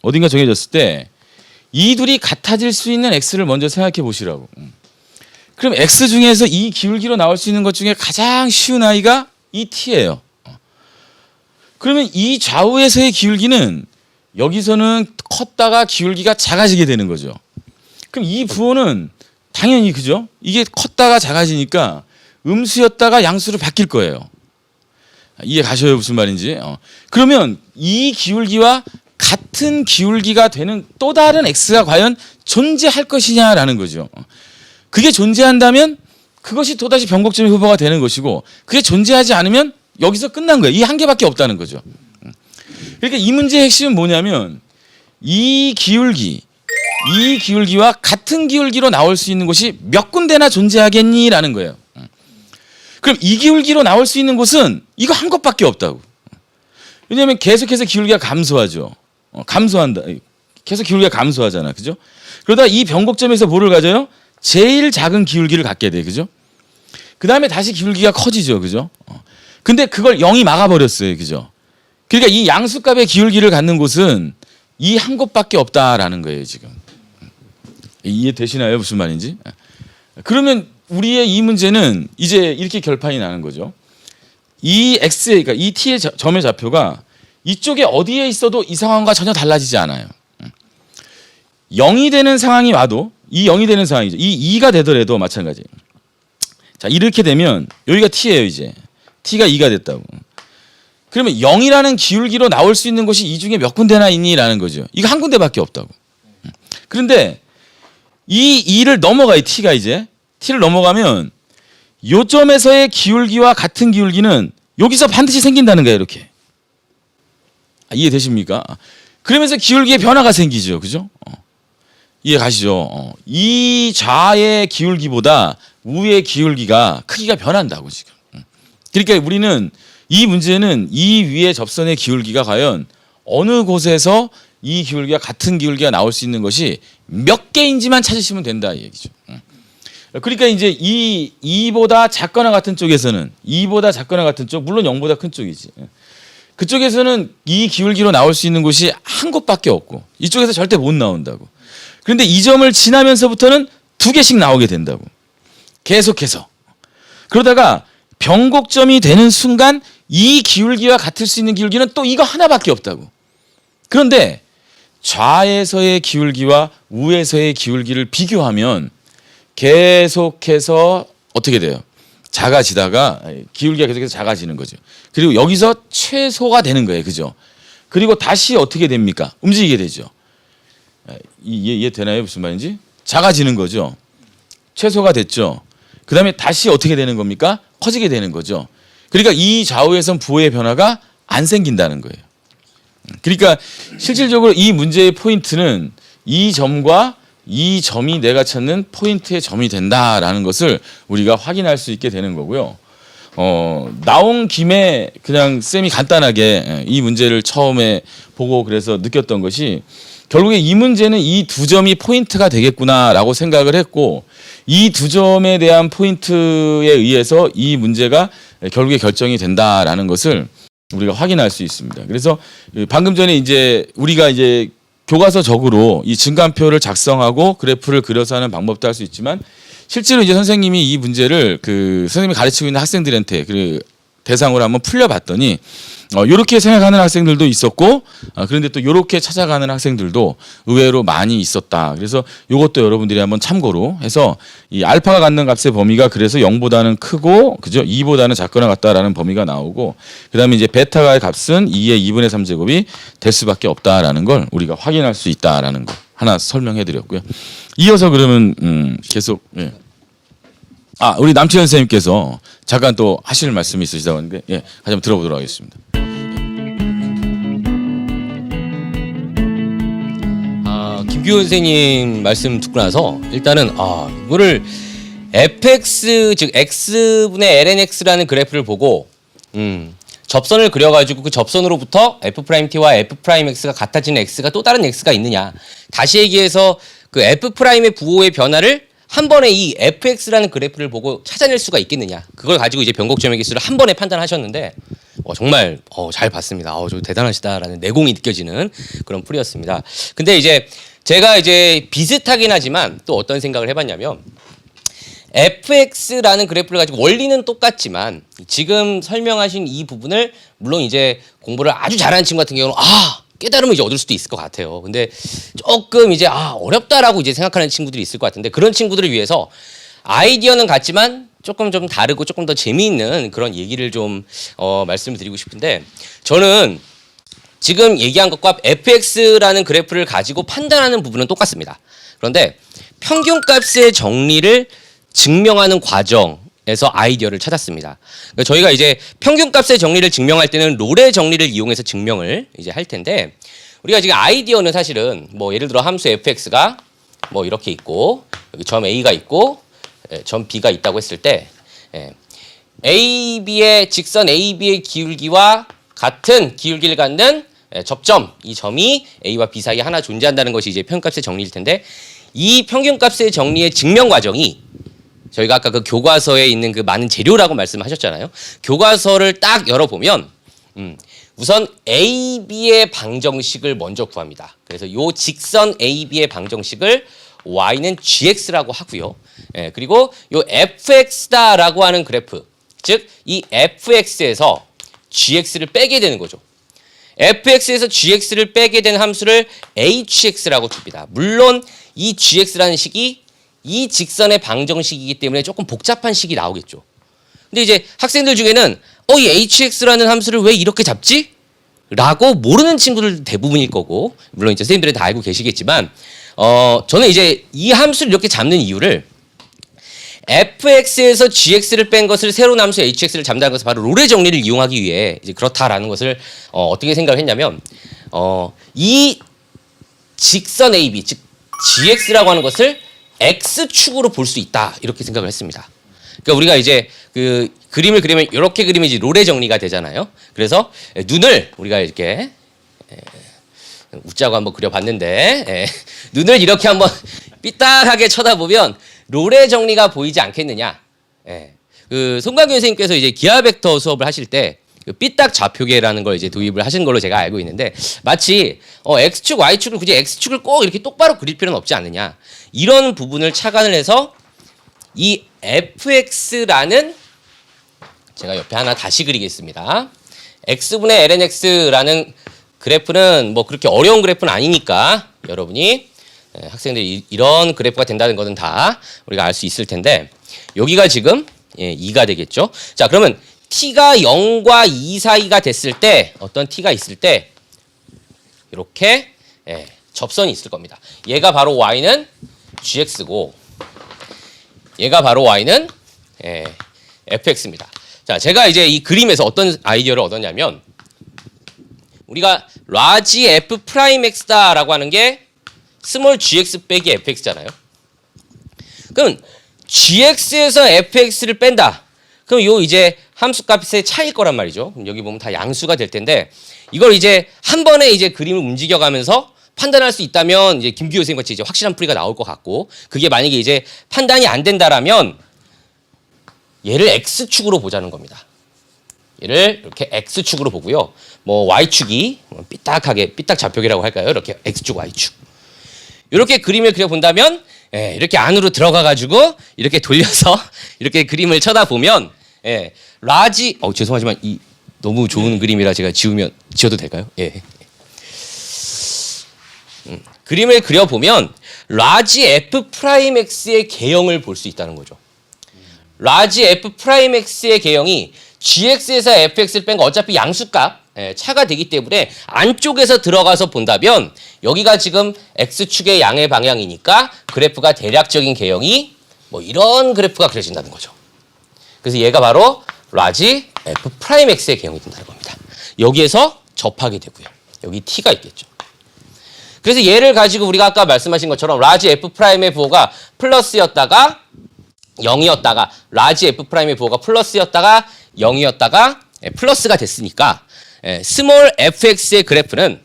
이 둘이 같아질 수 있는 x를 먼저 생각해 보시라고. 그럼 x 중에서 이 기울기로 나올 수 있는 것 중에 가장 쉬운 아이가 이 t예요. 그러면 이 좌우에서의 기울기는 여기서는 컸다가 기울기가 작아지게 되는 거죠. 그럼 이 부호는 당연히 그죠? 이게 컸다가 작아지니까 음수였다가 양수로 바뀔 거예요. 이해 가셔요 무슨 말인지? 그러면 이 기울기와 같은 기울기가 되는 또 다른 x가 과연 존재할 것이냐라는 거죠. 그게 존재한다면 그것이 또다시 변곡점의 후보가 되는 것이고 그게 존재하지 않으면 여기서 끝난 거예요. 이 한 개밖에 없다는 거죠. 그러니까 이 문제의 핵심은 뭐냐면 이 기울기와 같은 기울기로 나올 수 있는 곳이 몇 군데나 존재하겠니라는 거예요. 그럼 이 기울기로 나올 수 있는 곳은 이거 한 곳밖에 없다고. 왜냐하면 계속해서 기울기가 감소하죠. 감소한다. 계속 기울기가 감소하잖아. 그죠? 그러다 이 변곡점에서 뭐를 가져요? 제일 작은 기울기를 갖게 돼. 그죠? 그 다음에 다시 기울기가 커지죠. 그죠? 근데 그걸 0이 막아버렸어요. 그죠? 그러니까 이 양수값의 기울기를 갖는 곳은 이 한 곳밖에 없다라는 거예요. 지금. 이해되시나요? 무슨 말인지? 그러면 우리의 이 문제는 이제 이렇게 결판이 나는 거죠. 이 x의, 그러니까 이 t의 점의 좌표가 이쪽에 어디에 있어도 이 상황과 전혀 달라지지 않아요. 0이 되는 상황이 와도 이 0이 되는 상황이죠. 이 2가 되더라도 마찬가지. 자, 이렇게 되면 여기가 t예요, 이제. t가 2가 됐다고. 그러면 0이라는 기울기로 나올 수 있는 곳이 이 중에 몇 군데나 있니라는 거죠. 이거 한 군데밖에 없다고. 그런데 이 2를 넘어가요, t가 이제. t를 넘어가면 요점에서의 기울기와 같은 기울기는 여기서 반드시 생긴다는 거예요, 이렇게. 이해되십니까? 그러면서 기울기에 변화가 생기죠. 그죠? 이해 가시죠? 이 좌의 기울기보다 우의 기울기가 크기가 변한다고 지금. 그러니까 우리는 이 문제는 이 위의 접선의 기울기가 과연 어느 곳에서 이 기울기와 같은 기울기가 나올 수 있는 것이 몇 개인지만 찾으시면 된다 이 얘기죠. 그러니까 이제 이 2보다 작거나 같은 쪽에서는 2보다 작거나 같은 쪽 물론 0보다 큰 쪽이지. 그쪽에서는 이 기울기로 나올 수 있는 곳이 한 곳밖에 없고 이쪽에서 절대 못 나온다고. 그런데 이 점을 지나면서부터는 두 개씩 나오게 된다고. 계속해서. 그러다가 변곡점이 되는 순간 이 기울기와 같을 수 있는 기울기는 또 이거 하나밖에 없다고. 그런데 좌에서의 기울기와 우에서의 기울기를 비교하면 계속해서 어떻게 돼요? 작아지다가 기울기가 계속해서 작아지는 거죠. 그리고 여기서 최소가 되는 거예요. 그죠? 그리고 다시 어떻게 됩니까? 움직이게 되죠. 이해 되나요? 무슨 말인지? 작아지는 거죠. 최소가 됐죠. 그 다음에 다시 어떻게 되는 겁니까? 커지게 되는 거죠. 그러니까 이 좌우에선 부호의 변화가 안 생긴다는 거예요. 그러니까 실질적으로 이 문제의 포인트는 이 점과 이 점이 내가 찾는 포인트의 점이 된다라는 것을 우리가 확인할 수 있게 되는 거고요. 나온 김에 그냥 쌤이 간단하게 이 문제를 처음에 보고 그래서 느꼈던 것이 결국에 이 문제는 이 두 점이 포인트가 되겠구나라고 생각을 했고 이 두 점에 대한 포인트에 의해서 이 문제가 결국에 결정이 된다라는 것을 우리가 확인할 수 있습니다. 그래서 방금 전에 이제 우리가 이제 교과서적으로 이 증간표를 작성하고 그래프를 그려서 하는 방법도 할 수 있지만 실제로 이제 선생님이 이 문제를 선생님이 가르치고 있는 학생들한테 그 대상으로 한번 풀려봤더니 이렇게 생각하는 학생들도 있었고 그런데 또 이렇게 찾아가는 학생들도 의외로 많이 있었다. 그래서 이것도 여러분들이 한번 참고로 해서 이 알파가 갖는 값의 범위가 그래서 0보다는 크고 그죠? 2보다는 작거나 같다라는 범위가 나오고 그다음에 이제 베타의 값은 2의 2분의 3제곱이 될 수밖에 없다라는 걸 우리가 확인할 수 있다라는 거 하나 설명해 드렸고요. 이어서 그러면 계속 예. 우리 남채연 선생님께서 잠깐 또 하실 말씀이 있으시다고 하는데 예, 같이 한번 들어보도록 하겠습니다. 김규현 선생님 말씀 듣고 나서 일단은 이거를 fx 즉 x분의 lnx라는 그래프를 보고 접선을 그려가지고 그 접선으로부터 f't와 f'x가 같아지는 x가 또 다른 x가 있느냐. 다시 얘기해서 그 f'의 부호의 변화를 한 번에 이 fx라는 그래프를 보고 찾아낼 수가 있겠느냐. 그걸 가지고 이제 변곡점의 기수를 한 번에 판단하셨는데 정말 잘 봤습니다. 좀 대단하시다라는 내공이 느껴지는 그런 풀이었습니다. 근데 이제 제가 이제 비슷하긴 하지만 또 어떤 생각을 해봤냐면 fx라는 그래프를 가지고 원리는 똑같지만 지금 설명하신 이 부분을 물론 이제 공부를 아주 잘하는 친구 같은 경우는 깨달음을 이제 얻을 수도 있을 것 같아요. 근데 조금 이제 어렵다라고 이제 생각하는 친구들이 있을 것 같은데 그런 친구들을 위해서 아이디어는 같지만 조금 좀 다르고 조금 더 재미있는 그런 얘기를 좀 말씀을 드리고 싶은데 저는 지금 얘기한 것과 fx라는 그래프를 가지고 판단하는 부분은 똑같습니다. 그런데 평균값의 정리를 증명하는 과정에서 아이디어를 찾았습니다. 그러니까 저희가 이제 평균값의 정리를 증명할 때는 롤의 정리를 이용해서 증명을 이제 할 텐데 우리가 지금 아이디어는 사실은 뭐 예를 들어 함수 fx가 뭐 이렇게 있고 여기 점 a가 있고 점 b가 있다고 했을 때 AB의 직선 AB의 기울기와 같은 기울기를 갖는 접점 이 점이 A와 B 사이에 하나 존재한다는 것이 이제 평균값의 정리일 텐데 이 평균값의 정리의 증명 과정이 저희가 아까 그 교과서에 있는 그 많은 재료라고 말씀하셨잖아요. 교과서를 딱 열어보면 우선 AB의 방정식을 먼저 구합니다. 그래서 요 직선 AB의 방정식을 y는 gx라고 하고요. 그리고 요 fx다라고 하는 그래프, 즉 이 fx에서 gx를 빼게 되는 거죠. fx에서 gx를 빼게 된 함수를 hx라고 줍니다. 물론 이 gx라는 식이 이 직선의 방정식이기 때문에 조금 복잡한 식이 나오겠죠. 근데 이제 학생들 중에는 이 hx라는 함수를 왜 이렇게 잡지? 라고 모르는 친구들 대부분일 거고 물론 이제 선생님들은 다 알고 계시겠지만 저는 이제 이 함수를 이렇게 잡는 이유를 fx에서 gx를 뺀 것을 새로운 함수 hx를 잡는다는 것은 바로 롤의 정리를 이용하기 위해 이제 그렇다라는 것을 어떻게 생각을 했냐면 이 직선 AB 즉 gx라고 하는 것을 x축으로 볼 수 있다 이렇게 생각을 했습니다. 그러니까 우리가 이제 그 그림을 그리면 이렇게 그리면 이제 롤의 정리가 되잖아요. 그래서 눈을 우리가 이렇게 웃자고 한번 그려봤는데 눈을 이렇게 한번 삐딱하게 쳐다보면 롤의 정리가 보이지 않겠느냐. 그 송강규 선생님께서 이제 기하 벡터 수업을 하실 때 그 삐딱 좌표계라는 걸 이제 도입을 하신 걸로 제가 알고 있는데 마치 x축, y축을 굳이 x축을 꼭 이렇게 똑바로 그릴 필요는 없지 않느냐. 이런 부분을 착안을 해서 이 fx라는 제가 옆에 하나 다시 그리겠습니다. x분의 lnx라는 그래프는 뭐 그렇게 어려운 그래프는 아니니까 여러분이 학생들이 이런 그래프가 된다는 것은 다 우리가 알 수 있을 텐데 여기가 지금 2가 되겠죠. 자, 그러면 t가 0과 2 사이가 됐을 때 어떤 t가 있을 때 이렇게 접선이 있을 겁니다. 얘가 바로 y는 gx고 얘가 바로 y는 fx입니다. 자, 제가 이제 이 그림에서 어떤 아이디어를 얻었냐면 우리가 라지 f 프라임 x다라고 하는 게 스몰 gx 빼기 fx잖아요. 그럼 gx에서 fx를 뺀다. 그럼 요 이제 함수값의 차이일 거란 말이죠. 그럼 여기 보면 다 양수가 될 텐데 이걸 이제 한 번에 이제 그림을 움직여가면서 판단할 수 있다면 이제 김규호 선생님 같이 이제 확실한 풀이가 나올 것 같고 그게 만약에 이제 판단이 안 된다라면 얘를 x축으로 보자는 겁니다. 얘를 이렇게 x축으로 보고요. 뭐 y축이 삐딱하게 삐딱좌표기라고 할까요? 이렇게 x축, y축. 이렇게 그림을 그려본다면 이렇게 안으로 들어가가지고 이렇게 돌려서 이렇게 그림을 쳐다보면 라지 죄송하지만 이 너무 좋은 그림이라 제가 지어도 될까요? 예. 그림을 그려보면 라지 f 프라임 x의 개형을 볼 수 있다는 거죠. 라지 f 프라임 x의 개형이 gx에서 fx를 뺀 거 어차피 양수값 차가 되기 때문에 안쪽에서 들어가서 본다면 여기가 지금 x축의 양의 방향이니까 그래프가 대략적인 개형이 뭐 이런 그래프가 그려진다는 거죠. 그래서 얘가 바로 라지 f 프라임 x의 개형이 된다는 겁니다. 여기에서 접하게 되고요. 여기 t가 있겠죠. 그래서 얘를 가지고 우리가 아까 말씀하신 것처럼 라지 f 프라임의 부호가 플러스였다가 0이었다가 라지 f 프라임의 부호가 플러스였다가 0이었다가 플러스가 됐으니까 스몰 fx의 그래프는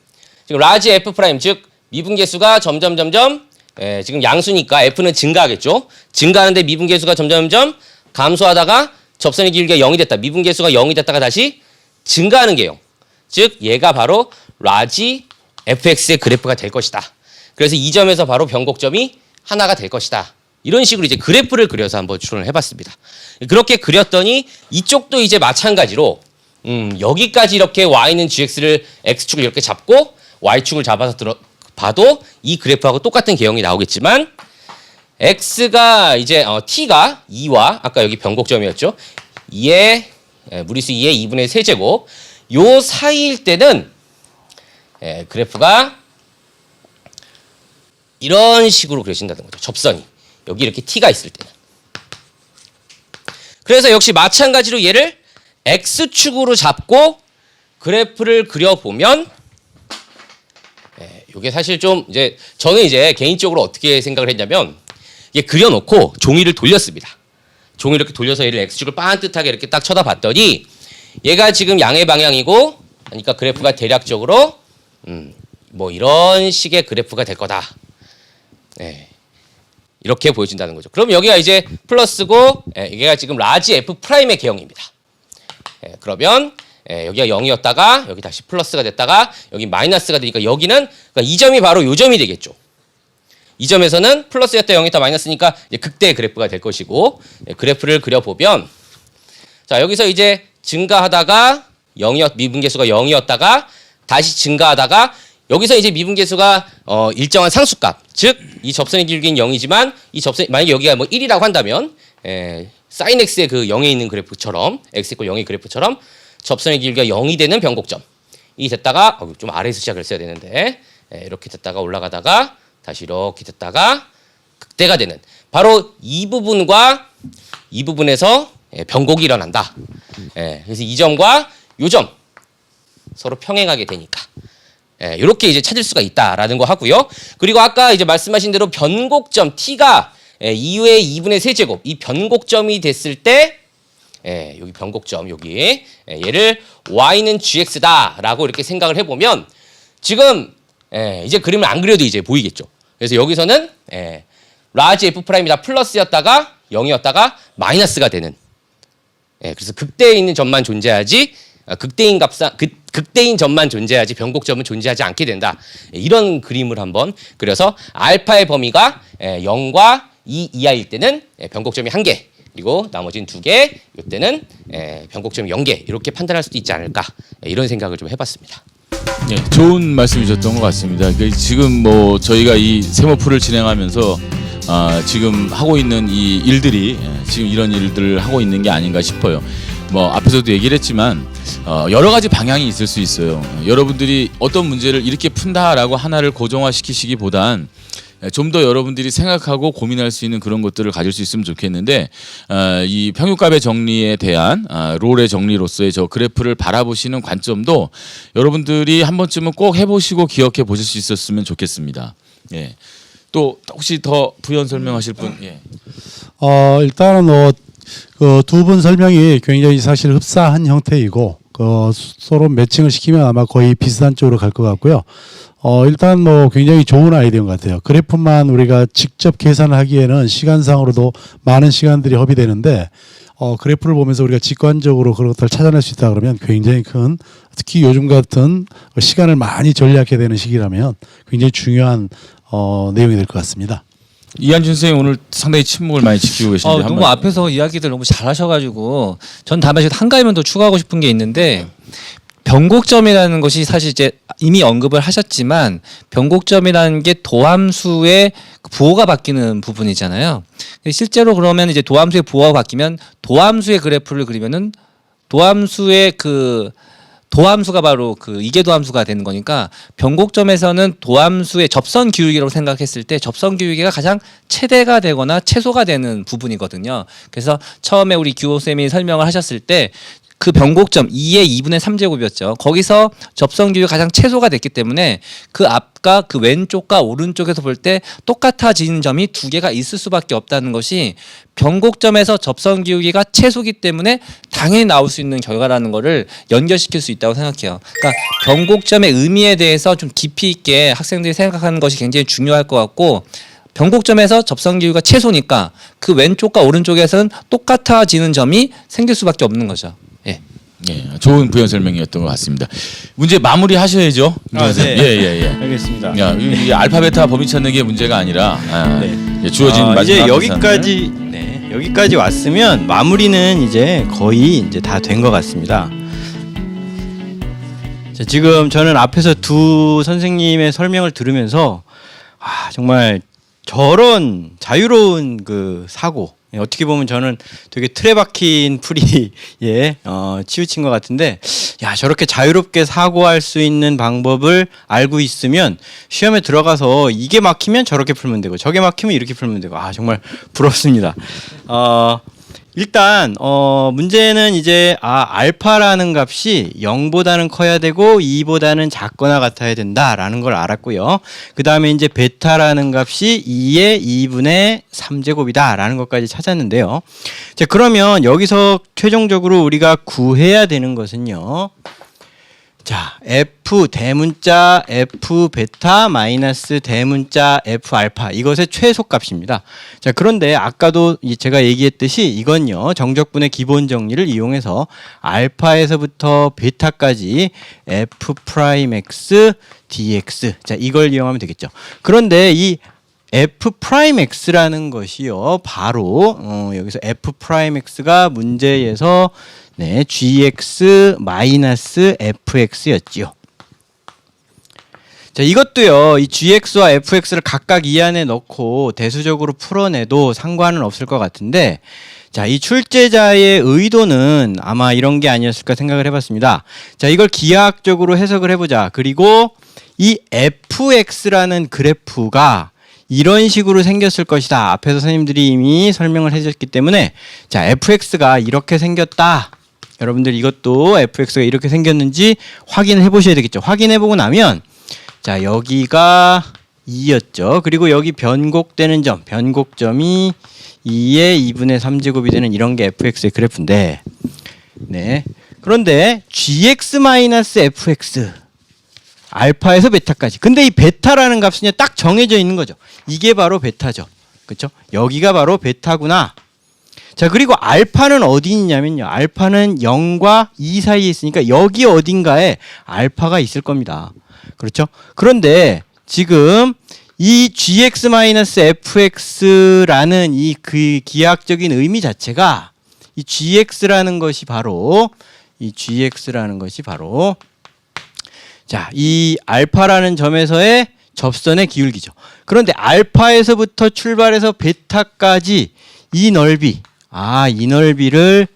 지금 라지 f 프라임 즉 미분계수가 점점 지금 양수니까 f는 증가하겠죠. 증가하는데 미분계수가 점점 감소하다가 접선의 길이가 0이 됐다. 미분계수가 0이 됐다가 다시 증가하는 개형. 즉 얘가 바로 라지 fx의 그래프가 될 것이다. 그래서 이 점에서 바로 변곡점이 하나가 될 것이다. 이런 식으로 이제 그래프를 그려서 한번 추론을 해봤습니다. 그렇게 그렸더니 이쪽도 이제 마찬가지로 여기까지 이렇게 y는 gx를 x축을 이렇게 잡고 y축을 잡아서 봐도 이 그래프하고 똑같은 개형이 나오겠지만 x가 이제 t가 2와 아까 여기 변곡점이었죠. 2의 무리수 2의 2분의 세제곱 요 사이일 때는 그래프가 이런 식으로 그려진다는 거죠. 접선이. 여기 이렇게 t가 있을 때는. 그래서 역시 마찬가지로 얘를 x축으로 잡고 그래프를 그려보면 이게 사실 좀 이제 저는 이제 개인적으로 어떻게 생각을 했냐면 이게 그려놓고 종이를 돌렸습니다. 종이 이렇게 돌려서 얘를 x축을 반듯하게 이렇게 딱 쳐다봤더니 얘가 지금 양의 방향이고 그러니까 그래프가 대략적으로 뭐 이런 식의 그래프가 될 거다. 이렇게 보여진다는 거죠. 그럼 여기가 이제 플러스고 이게 지금 라지 f 프라임의 개형입니다. 그러면 여기가 0이었다가 여기 다시 플러스가 됐다가 여기 마이너스가 되니까 여기는 그러니까 이 점이 바로 요 점이 되겠죠. 이 점에서는 플러스였다 0이었다 마이너스니까 이제 극대의 그래프가 될 것이고 그래프를 그려보면 자 여기서 이제 증가하다가 미분계수가 0이었다가 다시 증가하다가 여기서 이제 미분계수가 일정한 상수값 즉 이 접선의 길이는 0이지만 이 접선 만약에 여기가 뭐 1이라고 한다면 sin x의 그 0에 있는 그래프처럼 x = 0의 그래프처럼 접선의 길이가 0이 되는 변곡점이 됐다가 좀 아래에서 시작을 했어야 되는데 이렇게 됐다가 올라가다가 다시 이렇게 됐다가 극대가 되는 바로 이 부분과 이 부분에서 변곡이 일어난다. 그래서 이 점과 요 점 서로 평행하게 되니까 이렇게 이제 찾을 수가 있다라는 거 하고요. 그리고 아까 이제 말씀하신 대로 변곡점 t가 2의 2분의 세제곱 이 변곡점이 됐을 때 여기 변곡점 여기 얘를 y는 gx다라고 이렇게 생각을 해보면 지금 이제 그림을 안 그려도 이제 보이겠죠. 그래서 여기서는 라지 f 프라임이 다 플러스였다가 0이었다가 마이너스가 되는 그래서 극대에 있는 점만 존재하지 극대인 점만 존재하지 변곡점은 존재하지 않게 된다. 이런 그림을 한번 그려서 알파의 범위가 0과 2 이하일 때는 변곡점이 1개 그리고 나머지는 2개, 이때는 변곡점 0개 이렇게 판단할 수도 있지 않을까 이런 생각을 좀 해봤습니다. 예, 좋은 말씀이셨던 것 같습니다. 지금 뭐 저희가 이 세모풀을 진행하면서 지금 하고 있는 이 일들이 지금 이런 일들을 하고 있는 게 아닌가 싶어요. 뭐 앞에서도 얘기를 했지만 여러 가지 방향이 있을 수 있어요. 여러분들이 어떤 문제를 이렇게 푼다라고 하나를 고정화시키시기보단 좀 더 여러분들이 생각하고 고민할 수 있는 그런 것들을 가질 수 있으면 좋겠는데 이 평균값의 정리에 대한 롤의 정리로서의 저 그래프를 바라보시는 관점도 여러분들이 한 번쯤은 꼭 해보시고 기억해 보실 수 있었으면 좋겠습니다. 예. 또 혹시 더 부연 설명하실 분? 예. 일단은 두 분 설명이 굉장히 사실 흡사한 형태이고 서로 매칭을 시키면 아마 거의 비슷한 쪽으로 갈 것 같고요. 일단 뭐 굉장히 좋은 아이디어인 것 같아요. 그래프만 우리가 직접 계산하기에는 시간상으로도 많은 시간들이 허비되는데 그래프를 보면서 우리가 직관적으로 그런 것들을 찾아낼 수 있다 그러면 굉장히 큰, 특히 요즘 같은 시간을 많이 절약해야 되는 시기라면 굉장히 중요한 내용이 될 것 같습니다. 이한준 선생님 오늘 상당히 침묵을 많이 지키고 계신데 너무 한번 앞에서 이야기들 너무 잘하셔가지고 전 다음에 한 가지만 더 추가하고 싶은 게 있는데 변곡점이라는 것이 사실 이제 이미 언급을 하셨지만 변곡점이라는 게 도함수의 부호가 바뀌는 부분이잖아요. 실제로 그러면 이제 도함수의 부호가 바뀌면 도함수의 그래프를 그리면은 도함수의 도함수가 바로 이계도함수가 되는 거니까 변곡점에서는 도함수의 접선 기울기라고 생각했을 때 접선 기울기가 가장 최대가 되거나 최소가 되는 부분이거든요. 그래서 처음에 우리 규호쌤이 설명을 하셨을 때 그 변곡점 2의 2분의 3제곱이었죠. 거기서 접선 기울기가 가장 최소가 됐기 때문에 그 앞과 그 왼쪽과 오른쪽에서 볼 때 똑같아지는 점이 2개가 있을 수밖에 없다는 것이 변곡점에서 접선 기울기가 최소기 때문에 당연히 나올 수 있는 결과라는 것을 연결시킬 수 있다고 생각해요. 그러니까 변곡점의 의미에 대해서 좀 깊이 있게 학생들이 생각하는 것이 굉장히 중요할 것 같고 변곡점에서 접선 기울기가 최소니까 그 왼쪽과 오른쪽에서는 똑같아지는 점이 생길 수밖에 없는 거죠. 예. 예, 좋은 부연 설명이었던 것 같습니다. 문제 마무리 하셔야죠. 네. 예. 알겠습니다. 야, 이 알파 베타 범위 찾는 게 문제가 아니라 네. 주어진 마지막 이제 계산을. 여기까지 왔으면 마무리는 이제 거의 이제 다 된 것 같습니다. 자, 지금 저는 앞에서 두 선생님의 설명을 들으면서 정말 저런 자유로운 사고, 어떻게 보면 저는 되게 틀에 박힌 풀이에 치우친 것 같은데, 저렇게 자유롭게 사고할 수 있는 방법을 알고 있으면 시험에 들어가서 이게 막히면 저렇게 풀면 되고 저게 막히면 이렇게 풀면 되고 정말 부럽습니다. 일단 문제는 이제 알파라는 값이 0보다는 커야 되고 2보다는 작거나 같아야 된다라는 걸 알았고요. 그 다음에 이제 베타라는 값이 2의 2분의 3제곱이다라는 것까지 찾았는데요. 자, 그러면 여기서 최종적으로 우리가 구해야 되는 것은요. 자, F 대문자 F 베타 마이너스 대문자 F 알파, 이것의 최소값입니다. 자, 그런데 아까도 제가 얘기했듯이 이건요, 정적분의 기본 정리를 이용해서 알파에서부터 베타까지 F 프라임 X dx, 자, 이걸 이용하면 되겠죠. 그런데 이 F 프라임 X라는 것이요, 바로 여기서 F 프라임 X가 문제에서 gx 마이너스 fx였지요. 자, 이것도요, 이 gx와 fx를 각각 이 안에 넣고 대수적으로 풀어내도 상관은 없을 것 같은데, 자, 이 출제자의 의도는 아마 이런 게 아니었을까 생각을 해봤습니다. 자, 이걸 기하학적으로 해석을 해보자. 그리고 이 fx라는 그래프가 이런 식으로 생겼을 것이다. 앞에서 선생님들이 이미 설명을 해주셨기 때문에, 자, fx가 이렇게 생겼다. 여러분들 이것도 fx가 이렇게 생겼는지 확인해 보셔야 되겠죠. 확인해 보고 나면, 자, 여기가 2였죠. 그리고 여기 변곡되는 점, 변곡점이 2의 2분의 3제곱이 되는 이런 게 fx의 그래프인데, 네. 그런데 gx-fx, 알파에서 베타까지. 근데 이 베타라는 값은 딱 정해져 있는 거죠. 이게 바로 베타죠. 그렇죠? 여기가 바로 베타구나. 자, 그리고 알파는 어디 있냐면요. 알파는 0과 2 사이에 있으니까 여기 어딘가에 알파가 있을 겁니다. 그렇죠? 그런데 지금 이 GX-FX라는 이 그 기하학적인 의미 자체가 이 GX라는 것이 바로 자, 이 알파라는 점에서의 접선의 기울기죠. 그런데 알파에서부터 출발해서 베타까지 이 넓이, 이 넓이를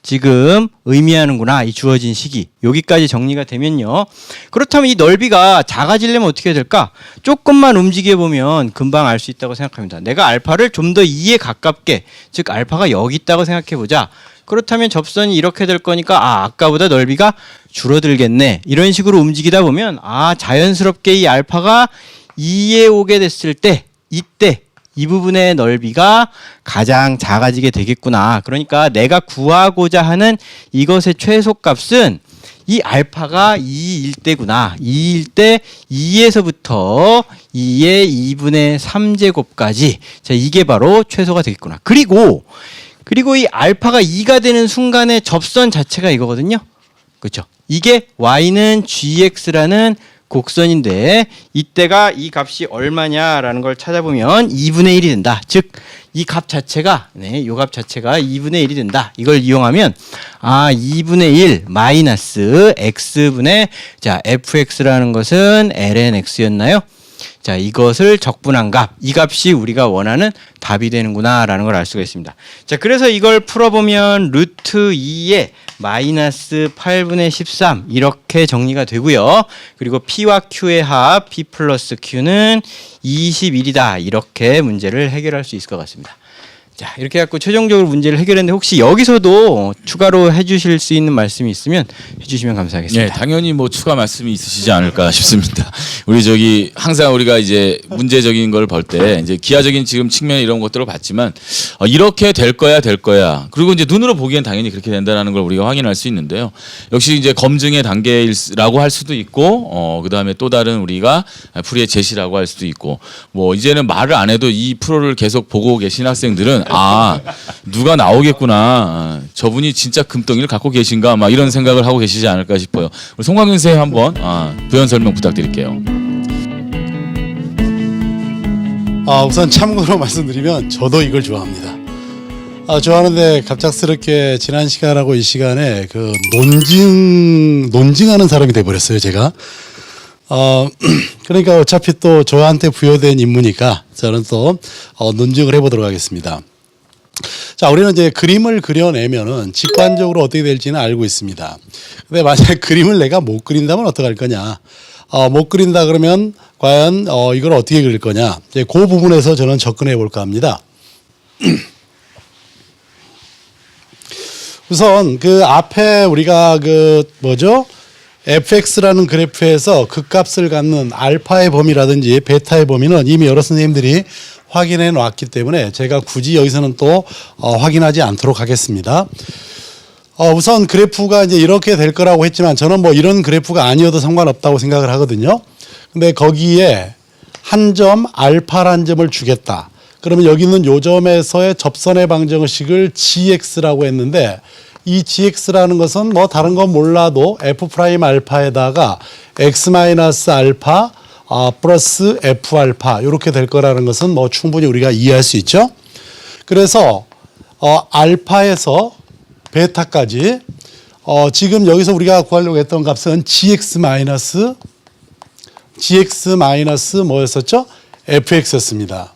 지금 의미하는구나. 이 주어진 시기. 여기까지 정리가 되면요. 그렇다면 이 넓이가 작아지려면 어떻게 해야 될까? 조금만 움직여 보면 금방 알 수 있다고 생각합니다. 내가 알파를 좀 더 2에 가깝게, 즉 알파가 여기 있다고 생각해 보자. 그렇다면 접선이 이렇게 될 거니까 아까보다 넓이가 줄어들겠네. 이런 식으로 움직이다 보면 자연스럽게 이 알파가 2에 오게 됐을 때 이때 이 부분의 넓이가 가장 작아지게 되겠구나. 그러니까 내가 구하고자 하는 이것의 최소값은 이 알파가 2일 때구나. 2일 때 2에서부터 2의 2분의 3제곱까지. 자, 이게 바로 최소가 되겠구나. 그리고 이 알파가 2가 되는 순간의 접선 자체가 이거거든요. 그렇죠? 이게 y는 gx라는 곡선인데 이때가 이 값이 얼마냐라는 걸 찾아보면 2분의 1이 된다. 즉 이 값 자체가 이 값 자체가 2분의 1이 된다. 이걸 이용하면 2분의 1 마이너스 x분의 자 fx라는 것은 ln x였나요? 자, 이것을 적분한 값, 이 값이 우리가 원하는 답이 되는구나라는 걸 알 수가 있습니다. 자, 그래서 이걸 풀어보면 루트 2에 마이너스 8분의 13 이렇게 정리가 되고요. 그리고 P와 Q의 합, P 플러스 Q는 21이다. 이렇게 문제를 해결할 수 있을 것 같습니다. 자, 이렇게 해갖고 최종적으로 문제를 해결했는데 혹시 여기서도 추가로 해주실 수 있는 말씀이 있으면 해주시면 감사하겠습니다. 네, 당연히 뭐 추가 말씀이 있으시지 않을까 싶습니다. 우리 항상 우리가 이제 문제적인 걸 볼 때 이제 기하적인 지금 측면 이런 것들을 봤지만 이렇게 될 거야. 그리고 이제 눈으로 보기엔 당연히 그렇게 된다는 걸 우리가 확인할 수 있는데요. 역시 이제 검증의 단계라고 할 수도 있고 그다음에 또 다른 우리가 풀이의 제시라고 할 수도 있고 뭐 이제는 말을 안 해도 이 프로를 계속 보고 계신 학생들은 누가 나오겠구나. 저분이 진짜 금덩이를 갖고 계신가? 막 이런 생각을 하고 계시지 않을까 싶어요. 우리 송광근 선생님 한번 부연 설명 부탁드릴게요. 우선 참고로 말씀드리면 저도 이걸 좋아합니다. 좋아하는데 갑작스럽게 지난 시간하고 이 시간에 그 논증하는 사람이 돼버렸어요, 제가. 그러니까 어차피 또 저한테 부여된 임무니까 저는 또 논증을 해보도록 하겠습니다. 자, 우리는 이제 그림을 그려내면은 직관적으로 어떻게 될지는 알고 있습니다. 근데 만약에 그림을 내가 못 그린다면 어떡할 거냐? 못 그린다 그러면 과연 이걸 어떻게 그릴 거냐? 이제 그 부분에서 저는 접근해 볼까 합니다. 우선 그 앞에 우리가 fx라는 그래프에서 극값을 갖는 알파의 범위라든지 베타의 범위는 이미 여러 선생님들이 확인해 놨기 때문에 제가 굳이 여기서는 또 확인하지 않도록 하겠습니다. 우선 그래프가 이제 이렇게 될 거라고 했지만 저는 뭐 이런 그래프가 아니어도 상관없다고 생각을 하거든요. 근데 거기에 한 점 알파란 점을 주겠다. 그러면 여기 있는 요 점에서의 접선의 방정식을 gx라고 했는데 이 gx라는 것은 뭐 다른 건 몰라도 f 프라임 알파에다가 x 마이너스 알파 플러스 f 알파 이렇게 될 거라는 것은 뭐 충분히 우리가 이해할 수 있죠. 그래서 알파에서 베타까지 지금 여기서 우리가 구하려고 했던 값은 gx 마이너스 뭐였었죠? fx였습니다.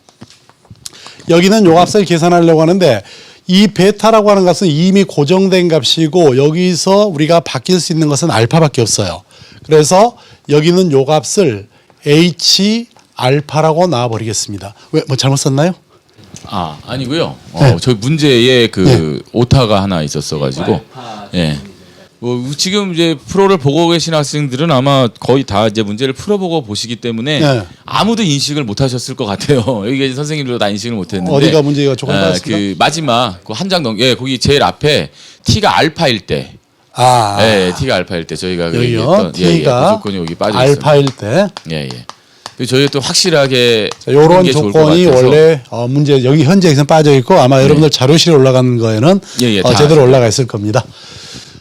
여기는 요 값을 계산하려고 하는데 이 베타라고 하는 값은 이미 고정된 값이고 여기서 우리가 바뀔 수 있는 것은 알파밖에 없어요. 그래서 여기는 요 값을 h 알파라고 놔버리겠습니다. 왜 뭐 잘못 썼나요? 아니고요. 네. 저희 문제에 오타가 하나 있었어가지고 뭐 지금 이제 프로를 보고 계신 학생들은 아마 거의 다 이제 문제를 풀어보고 보시기 때문에 네. 아무도 인식을 못하셨을 것 같아요. 여기 계신 선생님들도 다 인식을 못했는데 어디가 문제가 조금 빠졌습니까? 그 마지막 그 한 장 거기 제일 앞에 t가 알파일 때, t가 알파일 때 저희가 여기요. t가 조건이 여기 빠져 있어요. 알파일 때. 저희가 또 확실하게 이런 게 좋을 것 조건이 같아서. 원래 문제 여기 현재에서는 빠져 있고 아마 여러분들 자료실에 올라가는 거에는 다 제대로 올라가 있을 겁니다.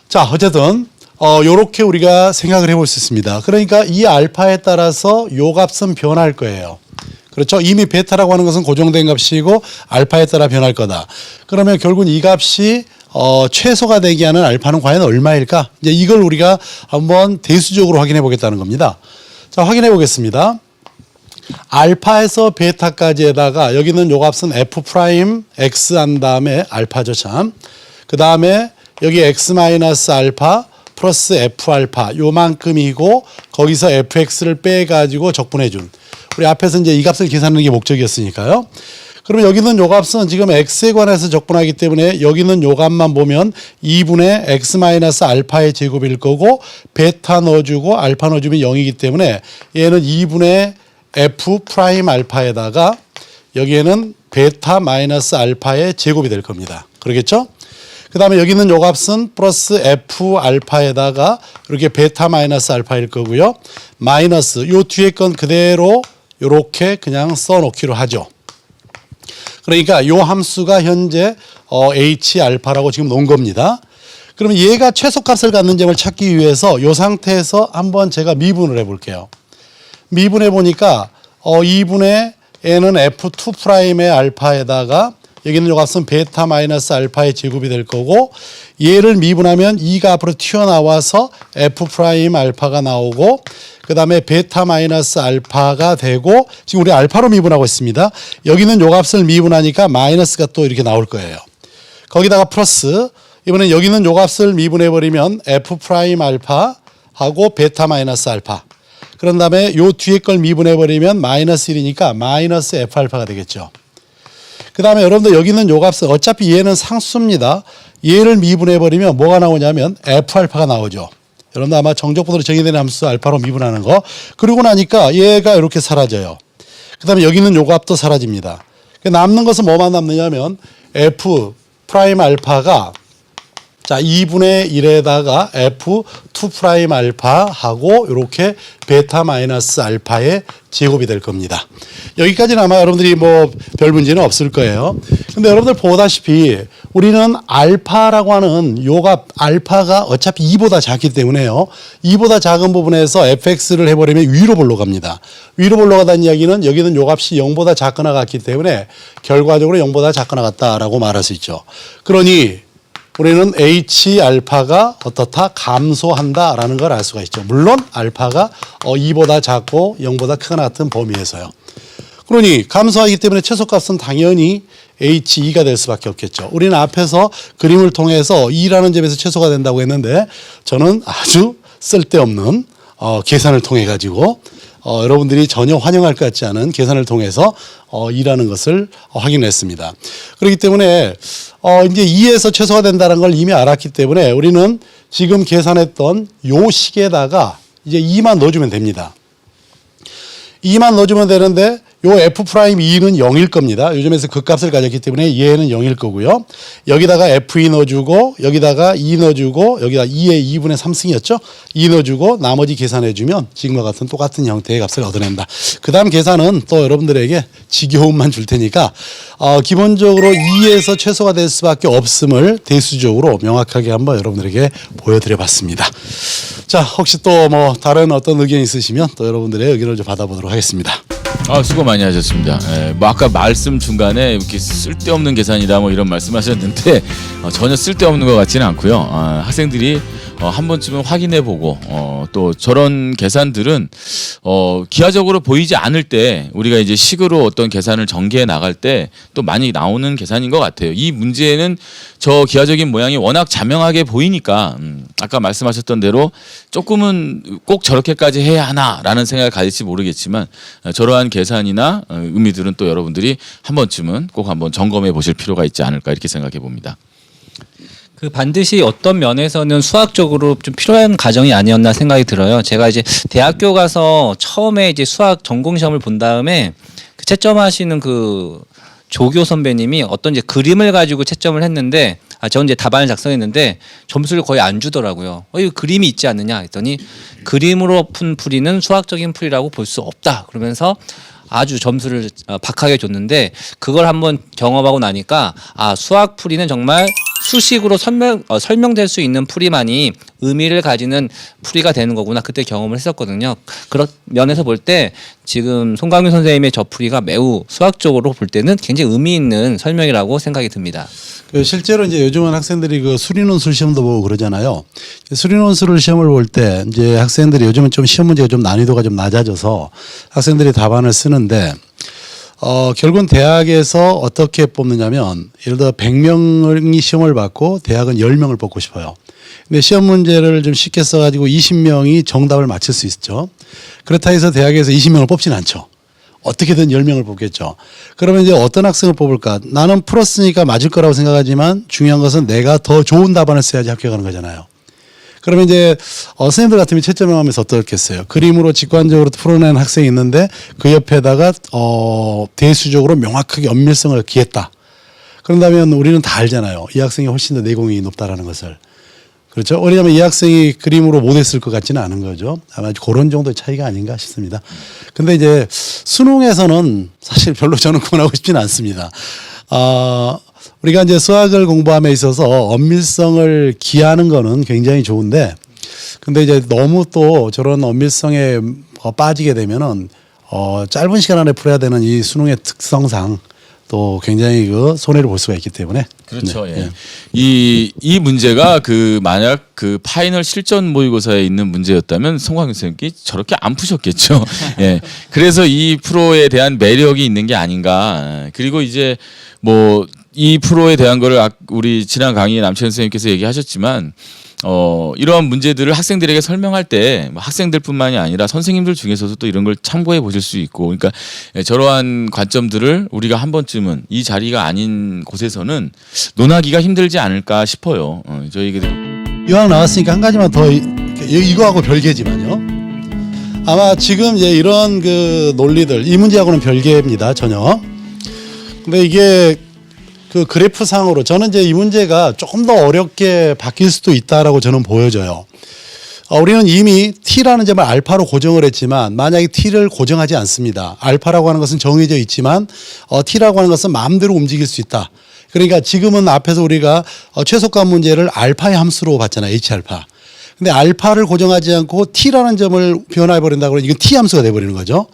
자, 어쨌든 요렇게 우리가 생각을 해볼 수 있습니다. 그러니까 이 알파에 따라서 요 값은 변할 거예요. 그렇죠? 이미 베타라고 하는 것은 고정된 값이고 알파에 따라 변할 거다. 그러면 결국 이 값이 최소가 되게 하는 알파는 과연 얼마일까? 이제 이걸 우리가 한번 대수적으로 확인해 보겠다는 겁니다. 자, 확인해 보겠습니다. 알파에서 베타까지에다가 여기는 요 값은 f 프라임 x 한 다음에 알파죠 참. 그 다음에 여기 x 마이너스 알파 플러스 f 알파 요만큼이고 거기서 fx를 빼가지고 적분해 준. 우리 앞에서 이제 이 값을 계산하는 게 목적이었으니까요. 그러면 여기는 요 값은 지금 x에 관해서 적분하기 때문에 여기는 요 값만 보면 2분의 x 마이너스 알파의 제곱일 거고 베타 넣어주고 알파 넣어주면 0이기 때문에 얘는 2분의 f 프라임 알파에다가 여기에는 베타 마이너스 알파의 제곱이 될 겁니다. 그러겠죠? 그 다음에 여기는 요 값은 플러스 f 알파에다가 이렇게 베타 마이너스 알파일 거고요. 마이너스 요 뒤에 건 그대로 요렇게 그냥 써놓기로 하죠. 그러니까 요 함수가 현재 h 알파라고 지금 놓은 겁니다. 그러면 얘가 최소값을 갖는 점을 찾기 위해서 요 상태에서 한번 제가 미분을 해볼게요. 미분해 보니까 2분의 n은 f2 프라임의 알파에다가 여기는 요 값은 베타 마이너스 알파의 제곱이 될 거고 얘를 미분하면 2가 앞으로 튀어나와서 f 프라임 알파가 나오고 그 다음에 베타 마이너스 알파가 되고 지금 우리 알파로 미분하고 있습니다. 여기는 요 값을 미분하니까 마이너스가 또 이렇게 나올 거예요. 거기다가 플러스 이번엔 여기는 요 값을 미분해 버리면 f 프라임 알파하고 베타 마이너스 알파 그런 다음에 요 뒤에 걸 미분해 버리면 마이너스 1이니까 마이너스 f 알파가 되겠죠. 그 다음에 여러분들 여기는 요 값은 어차피 얘는 상수입니다. 얘를 미분해 버리면 뭐가 나오냐면 f 알파가 나오죠. 여러분들 아마 정적분으로 정의되는 함수 알파로 미분하는 거. 그러고 나니까 얘가 이렇게 사라져요. 그 다음에 여기는 요 값도 사라집니다. 남는 것은 뭐만 남느냐면 f 프라임 알파가 자 2분의 1에다가 f2 프라임 알파하고 이렇게 베타 마이너스 알파의 제곱이 될 겁니다. 여기까지는 아마 여러분들이 뭐 별 문제는 없을 거예요. 근데 여러분들 보다시피 우리는 알파라고 하는 요 값 알파가 어차피 2보다 작기 때문에요. 2보다 작은 부분에서 fx를 해버리면 위로 올라갑니다. 위로 올라가다는 이야기는 여기는 요 값이 0보다 작거나 같기 때문에 결과적으로 0보다 작거나 같다라고 말할 수 있죠. 그러니 우리는 H 알파가 어떻다? 감소한다라는 걸 알 수가 있죠. 물론 알파가 2보다 작고 0보다 크거나 같은 범위에서요. 그러니 감소하기 때문에 최소값은 당연히 H2가 될 수밖에 없겠죠. 우리는 앞에서 그림을 통해서 2라는 점에서 최소가 된다고 했는데 저는 아주 쓸데없는 계산을 통해 가지고 여러분들이 전혀 환영할 것 같지 않은 계산을 통해서 2라는 것을 확인했습니다. 그렇기 때문에 이제 2에서 최소가 된다는 걸 이미 알았기 때문에 우리는 지금 계산했던 요 식에다가 이제 2만 넣어주면 됩니다. 2만 넣어주면 되는데 요 f 프라임 2는 0일 겁니다. 요즘에서 그 값을 가졌기 때문에 얘는 0일 거고요. 여기다가 f2 넣어주고 여기다가 2 넣어주고 여기다 2의 2분의 3승이었죠. 2 넣어주고 나머지 계산해주면 지금과 같은 똑같은 형태의 값을 얻어낸다. 그 다음 계산은 또 여러분들에게 지겨움만 줄 테니까 기본적으로 2에서 최소가 될 수밖에 없음을 대수적으로 명확하게 한번 여러분들에게 보여드려 봤습니다. 자, 혹시 또 뭐 다른 어떤 의견 있으시면 또 여러분들의 의견을 좀 받아보도록 하겠습니다. 수고 많이 하셨습니다. 뭐 아까 말씀 중간에 이렇게 쓸데없는 계산이다 뭐 이런 말씀하셨는데 전혀 쓸데없는 것 같지는 않고요. 학생들이 한 번쯤은 확인해보고 또 저런 계산들은 기하적으로 보이지 않을 때 우리가 이제 식으로 어떤 계산을 전개해 나갈 때 또 많이 나오는 계산인 것 같아요. 이 문제는 저 기하적인 모양이 워낙 자명하게 보이니까 아까 말씀하셨던 대로 조금은 꼭 저렇게까지 해야 하나라는 생각을 가질지 모르겠지만 저러한 계산이나 의미들은 또 여러분들이 한 번쯤은 꼭 한번 점검해 보실 필요가 있지 않을까 이렇게 생각해 봅니다. 그 반드시 어떤 면에서는 수학적으로 좀 필요한 과정이 아니었나 생각이 들어요. 제가 이제 대학교 가서 처음에 이제 수학 전공 시험을 본 다음에 그 채점하시는 그 조교 선배님이 어떤 이제 그림을 가지고 채점을 했는데 저는 이제 답안을 작성했는데 점수를 거의 안 주더라고요. 이거 그림이 있지 않느냐 했더니 그림으로 푼 풀이는 수학적인 풀이라고 볼 수 없다. 그러면서 아주 점수를 박하게 줬는데 그걸 한번 경험하고 나니까 수학 풀이는 정말 수식으로 설명될 수 있는 풀이만이 의미를 가지는 풀이가 되는 거구나 그때 경험을 했었거든요. 그런 면에서 볼 때 지금 송강규 선생님의 저 풀이가 매우 수학적으로 볼 때는 굉장히 의미 있는 설명이라고 생각이 듭니다. 그 실제로 이제 요즘은 학생들이 그 수리논술 시험도 보고 그러잖아요. 수리논술 시험을 볼 때 이제 학생들이 요즘은 좀 시험 문제가 좀 난이도가 좀 낮아져서 학생들이 답안을 쓰는데 결국은 대학에서 어떻게 뽑느냐면 예를 들어 100명이 시험을 받고 대학은 10명을 뽑고 싶어요. 근데 시험 문제를 좀 쉽게 써가지고 20명이 정답을 맞힐 수 있죠. 그렇다 해서 대학에서 20명을 뽑지는 않죠. 어떻게든 10명을 뽑겠죠. 그러면 이제 어떤 학생을 뽑을까? 나는 풀었으니까 맞을 거라고 생각하지만 중요한 것은 내가 더 좋은 답안을 써야지 합격하는 거잖아요. 그러면 이제 선생님들 같으면 채점을 하면서 어떻겠어요? 그림으로 직관적으로 풀어낸 학생이 있는데 그 옆에다가 대수적으로 명확하게 엄밀성을 기했다. 그런다면 우리는 다 알잖아요. 이 학생이 훨씬 더 내공이 높다라는 것을. 그렇죠? 왜냐하면 이 학생이 그림으로 못했을 것 같지는 않은 거죠. 아마 그런 정도의 차이가 아닌가 싶습니다. 근데 이제 수능에서는 사실 별로 저는 권하고 싶지는 않습니다. 우리가 이제 수학을 공부함에 있어서 엄밀성을 기하는 거는 굉장히 좋은데, 근데 이제 너무 또 저런 엄밀성에 빠지게 되면은 짧은 시간 안에 풀어야 되는 이 수능의 특성상 또 굉장히 그 손해를 볼 수가 있기 때문에. 그렇죠. 네. 예. 이 문제가 그 만약 그 파이널 실전 모의고사에 있는 문제였다면 송강규 선생님께 저렇게 안 푸셨겠죠. 예. 그래서 이 프로에 대한 매력이 있는 게 아닌가. 그리고 이제 뭐 이 프로에 대한 거를 우리 지난 강의에 남채연 선생님께서 얘기하셨지만 이러한 문제들을 학생들에게 설명할 때 학생들뿐만이 아니라 선생님들 중에서도 또 이런 걸 참고해 보실 수 있고, 그러니까 저러한 관점들을 우리가 한 번쯤은 이 자리가 아닌 곳에서는 논하기가 힘들지 않을까 싶어요. 저희들이 이왕 나왔으니까 한 가지만 더 이거하고 별개지만요. 아마 지금 이제 이런 그 논리들 이 문제하고는 별개입니다. 전혀. 근데 이게 그 그래프상으로 저는 이제 이 문제가 조금 더 어렵게 바뀔 수도 있다라고 저는 보여져요. 우리는 이미 t라는 점을 알파로 고정을 했지만 만약에 t를 고정하지 않습니다. 알파라고 하는 것은 정해져 있지만 t라고 하는 것은 마음대로 움직일 수 있다. 그러니까 지금은 앞에서 우리가 최소값 문제를 알파의 함수로 봤잖아요. H알파. 근데 알파를 고정하지 않고 t라는 점을 변화해 버린다 그러면 이건 t 함수가 돼 버리는 거죠.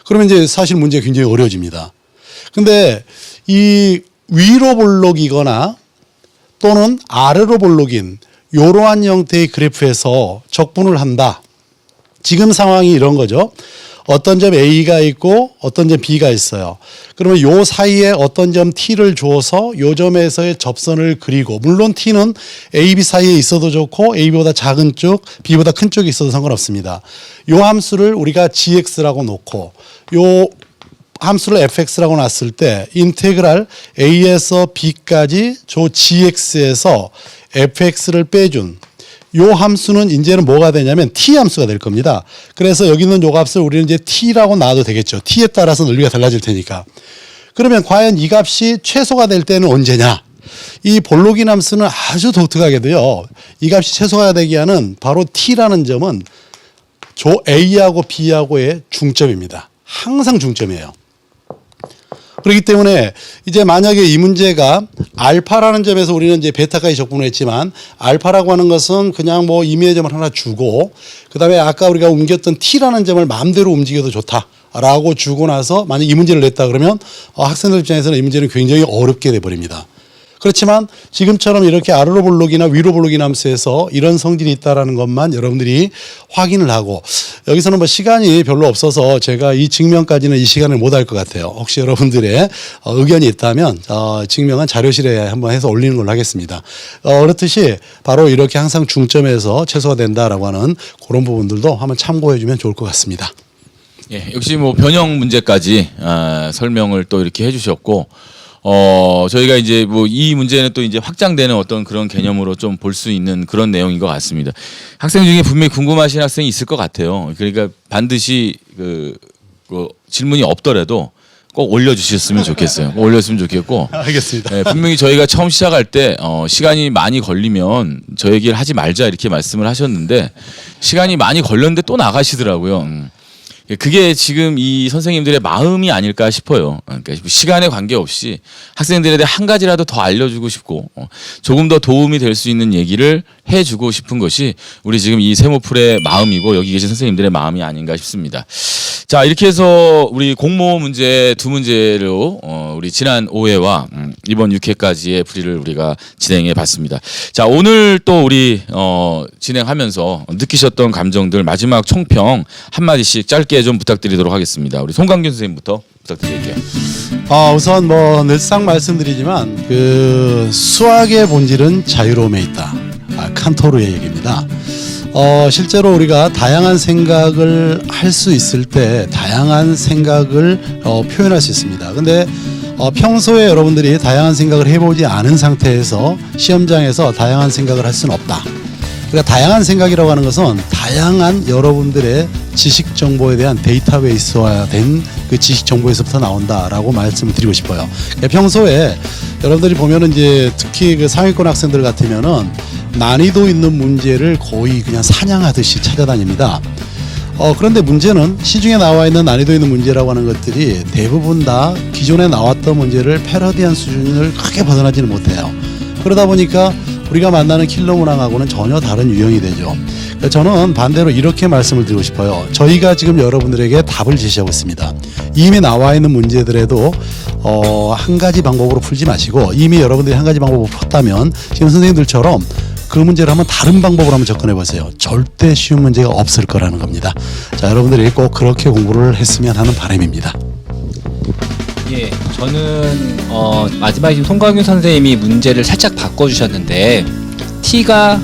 그러면 이제 사실 문제가 굉장히 어려워집니다. 근데 이 위로 볼록이거나 또는 아래로 볼록인 이러한 형태의 그래프에서 적분을 한다. 지금 상황이 이런 거죠. 어떤 점 A가 있고 어떤 점 B가 있어요. 그러면 요 사이에 어떤 점 T를 줘서 요 점에서의 접선을 그리고, 물론 T는 A, B 사이에 있어도 좋고 AB보다 작은 쪽, B보다 큰 쪽이 있어도 상관없습니다. 요 함수를 우리가 GX라고 놓고 요 함수를 fx라고 놨을 때 인테그랄 a에서 b까지 저 gx에서 fx를 빼준 요 함수는 이제는 뭐가 되냐면 t 함수가 될 겁니다. 그래서 여기 있는 요 값을 우리는 이제 t라고 놔도 되겠죠. t에 따라서 논리가 달라질 테니까. 그러면 과연 이 값이 최소가 될 때는 언제냐? 이 볼록인 함수는 아주 독특하게도요. 이 값이 최소가 되게 하는 바로 t라는 점은 조 a하고 b하고의 중점입니다. 항상 중점이에요. 그렇기 때문에 이제 만약에 이 문제가 알파라는 점에서 우리는 이제 베타까지 적분을 했지만 알파라고 하는 것은 그냥 뭐 임의의 점을 하나 주고 그다음에 아까 우리가 옮겼던 t라는 점을 마음대로 움직여도 좋다라고 주고 나서 만약 이 문제를 냈다 그러면 학생들 입장에서는 이 문제는 굉장히 어렵게 돼버립니다. 그렇지만 지금처럼 이렇게 아래로 볼록이나 위로 볼록인 함수에서 이런 성질이 있다라는 것만 여러분들이 확인을 하고, 여기서는 뭐 시간이 별로 없어서 제가 이 증명까지는 이 시간을 못 할 것 같아요. 혹시 여러분들의 의견이 있다면 증명은 자료실에 한번 해서 올리는 걸로 하겠습니다. 그렇듯이 바로 이렇게 항상 중점에서 최소화 된다라고 하는 그런 부분들도 한번 참고해 주면 좋을 것 같습니다. 예, 역시 뭐 변형 문제까지 설명을 또 이렇게 해주셨고, 저희가 이제 뭐 이 문제는 또 이제 확장되는 어떤 그런 개념으로 좀 볼 수 있는 그런 내용인 것 같습니다. 학생 중에 분명히 궁금하신 학생이 있을 것 같아요. 그러니까 반드시 그 질문이 없더라도 꼭 올려주셨으면 좋겠어요. 꼭 올렸으면 좋겠고. 알겠습니다. 네, 분명히 저희가 처음 시작할 때 시간이 많이 걸리면 저 얘기를 하지 말자 이렇게 말씀을 하셨는데 시간이 많이 걸렸는데 또 나가시더라고요. 그게 지금 이 선생님들의 마음이 아닐까 싶어요. 그러니까 시간에 관계없이 학생들에 대해 한 가지라도 더 알려주고 싶고 조금 더 도움이 될 수 있는 얘기를 해주고 싶은 것이 우리 지금 이 세모풀의 마음이고 여기 계신 선생님들의 마음이 아닌가 싶습니다. 자, 이렇게 해서 우리 공모 문제 두 문제로 우리 지난 5회와 이번 6회까지의 풀이를 우리가 진행해 봤습니다. 자, 오늘 또 우리 진행하면서 느끼셨던 감정들 마지막 총평 한마디씩 짧게 좀 부탁드리도록 하겠습니다. 우리 송강균 선생님부터 부탁드릴게요. 우선 뭐 늘상 말씀드리지만 그 수학의 본질은 자유로움에 있다. 칸토르의 얘기입니다. 실제로 우리가 다양한 생각을 할 수 있을 때 다양한 생각을 표현할 수 있습니다. 근데 평소에 여러분들이 다양한 생각을 해보지 않은 상태에서 시험장에서 다양한 생각을 할 수는 없다. 그러니까 다양한 생각이라고 하는 것은 다양한 여러분들의 지식 정보에 대한 데이터베이스화된 그 지식 정보에서부터 나온다라고 말씀을 드리고 싶어요. 그러니까 평소에 여러분들이 보면은 이제 특히 그 상위권 학생들 같으면은 난이도 있는 문제를 거의 그냥 사냥하듯이 찾아다닙니다. 그런데 문제는 시중에 나와 있는 난이도 있는 문제라고 하는 것들이 대부분 다 기존에 나왔던 문제를 패러디한 수준을 크게 벗어나지는 못해요. 그러다 보니까 우리가 만나는 킬러 문항하고는 전혀 다른 유형이 되죠. 저는 반대로 이렇게 말씀을 드리고 싶어요. 저희가 지금 여러분들에게 답을 제시하고 있습니다. 이미 나와 있는 문제들에도 한 가지 방법으로 풀지 마시고 이미 여러분들이 한 가지 방법으로 풀었다면 지금 선생님들처럼 그 문제를 한번 다른 방법으로 한번 접근해 보세요. 절대 쉬운 문제가 없을 거라는 겁니다. 자, 여러분들이 꼭 그렇게 공부를 했으면 하는 바람입니다. 예, 저는 마지막에 지금 송강윤 선생님이 문제를 살짝 바꿔주셨는데 T가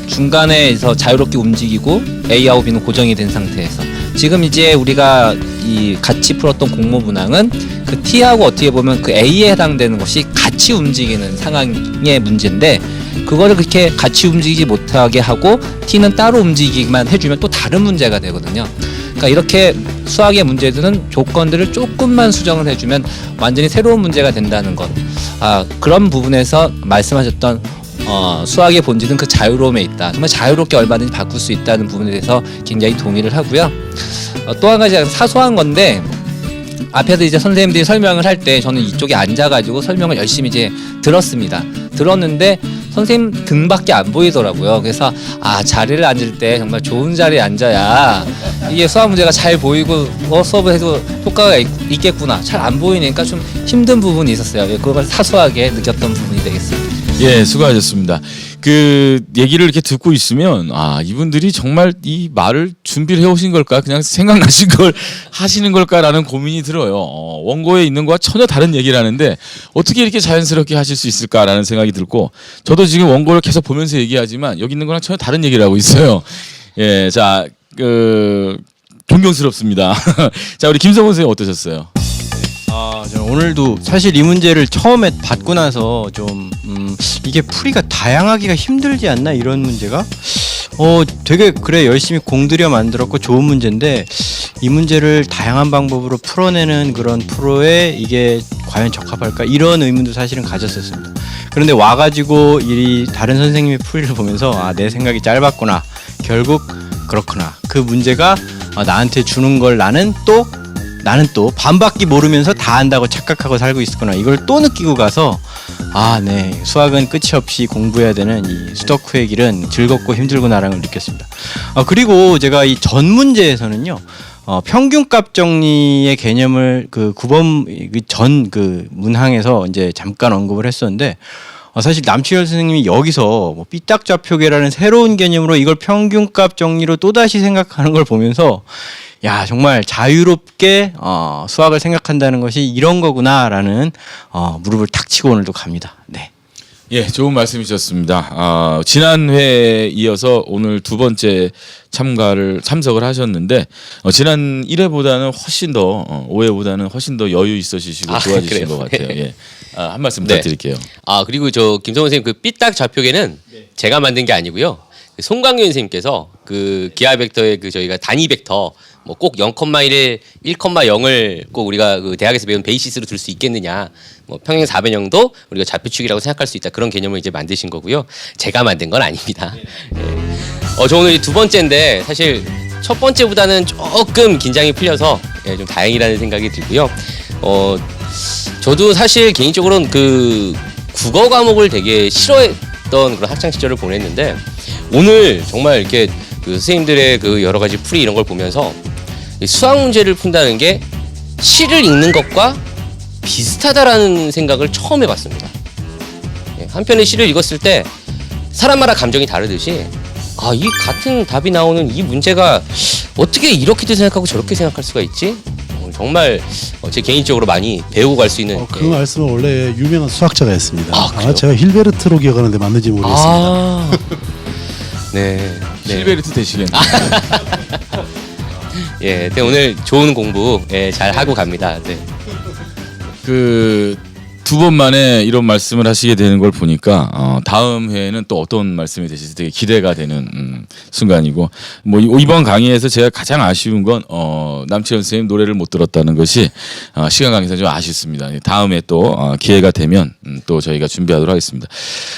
중간에서 자유롭게 움직이고 A하고 B는 고정이 된 상태에서 지금 이제 우리가 이 같이 풀었던 공모 문항은 그 T하고 어떻게 보면 그 A에 해당되는 것이 같이 움직이는 상황의 문제인데 그거를 그렇게 같이 움직이지 못하게 하고 T는 따로 움직이기만 해주면 또 다른 문제가 되거든요. 그러니까 이렇게 수학의 문제들은 조건들을 조금만 수정을 해주면 완전히 새로운 문제가 된다는 것. 그런 부분에서 말씀하셨던 수학의 본질은 그 자유로움에 있다. 정말 자유롭게 얼마든지 바꿀 수 있다는 부분에 대해서 굉장히 동의를 하고요. 또 한 가지 사소한 건데 앞에서 이제 선생님들이 설명을 할 때 저는 이쪽에 앉아가지고 설명을 열심히 이제 들었습니다. 들었는데 선생님 등밖에 안 보이더라고요. 그래서 자리를 앉을 때 정말 좋은 자리에 앉아야 이게 수학 문제가 잘 보이고 수업을 해도 효과가 있겠구나. 잘 안 보이니까 좀 힘든 부분이 있었어요. 그걸 사소하게 느꼈던 부분이 되겠습니다. 예, 수고하셨습니다. 그 얘기를 이렇게 듣고 있으면 이분들이 정말 이 말을 준비를 해오신 걸까 그냥 생각나신 걸 하시는 걸까라는 고민이 들어요. 원고에 있는 거와 전혀 다른 얘기를 하는데 어떻게 이렇게 자연스럽게 하실 수 있을까라는 생각이 들고 저도 지금 원고를 계속 보면서 얘기하지만 여기 있는 거랑 전혀 다른 얘기를 하고 있어요. 예, 자, 존경스럽습니다. 자, 우리 김성훈 선생님 어떠셨어요? 저는 오늘도 사실 이 문제를 처음에 받고 나서 좀 이게 풀이가 다양하기가 힘들지 않나 이런 문제가 되게 그래 열심히 공들여 만들었고 좋은 문제인데 이 문제를 다양한 방법으로 풀어내는 그런 프로에 이게 과연 적합할까 이런 의문도 사실은 가졌었습니다. 그런데 와가지고 이 다른 선생님의 풀이를 보면서 내 생각이 짧았구나 결국 그렇구나 그 문제가 나한테 주는 걸 나는 또 반밖에 모르면서 다 안다고 착각하고 살고 있었구나 이걸 또 느끼고 가서 네 수학은 끝이 없이 공부해야 되는 이 수덕후의 길은 즐겁고 힘들구나라는 걸 느꼈습니다. 그리고 제가 이 전 문제에서는요 평균값 정리의 개념을 그 9번 전 그 문항에서 이제 잠깐 언급을 했었는데 사실 남치열 선생님이 여기서 뭐 삐딱좌표계라는 새로운 개념으로 이걸 평균값 정리로 또다시 생각하는 걸 보면서 야 정말 자유롭게 수학을 생각한다는 것이 이런 거구나라는 무릎을 탁 치고 오늘도 갑니다. 네. 예, 좋은 말씀이셨습니다. 지난 회에 이어서 오늘 두 번째 참석을 하셨는데 지난 1회보다는 훨씬 더 5회보다는 훨씬 더 여유 있으시고 좋아지신 그래요? 것 같아요. 예. 한 말씀 네. 부탁드릴게요. 그리고 저 김성훈 선생님 그 삐딱 좌표계는 제가 만든 게 아니고요. 그 송강윤 선생님께서 그 기하 벡터의 그 저희가 단위 벡터 뭐 꼭 0,1, 1,0을 꼭 우리가 그 대학에서 배운 베이시스로 둘 수 있겠느냐. 뭐 평행 사변형도 우리가 좌표축이라고 생각할 수 있다. 그런 개념을 이제 만드신 거고요. 제가 만든 건 아닙니다. 저 오늘 두 번째인데 사실 첫 번째보다는 조금 긴장이 풀려서 예, 좀 다행이라는 생각이 들고요. 저도 사실 개인적으로는 그 국어 과목을 되게 싫어했던 그런 학창 시절을 보냈는데 오늘 정말 이렇게 그 선생님들의 그 여러 가지 풀이 이런 걸 보면서 이 수학 문제를 푼다는 게 시를 읽는 것과 비슷하다라는 생각을 처음 해봤습니다. 예, 한편의 시를 읽었을 때 사람마다 감정이 다르듯이 이 같은 답이 나오는 이 문제가 어떻게 이렇게도 생각하고 저렇게 생각할 수가 있지? 정말 제 개인적으로 많이 배우고 갈 수 있는 그 말씀은 원래 유명한 수학자가 했습니다. 그래요? 제가 힐베르트로 기억하는데 맞는지 모르겠습니다. 네. 실베르트 되시겠네요. 예, 네, 오늘 좋은 공부 잘 하고 갑니다. 네. 그 두 번 만에 이런 말씀을 하시게 되는 걸 보니까 다음 회에는 또 어떤 말씀이 되실지 되게 기대가 되는 순간이고 뭐 이번 강의에서 제가 가장 아쉬운 건 남치현 선생님 노래를 못 들었다는 것이 시간 관계상 좀 아쉽습니다. 다음에 또 기회가 되면 또 저희가 준비하도록 하겠습니다.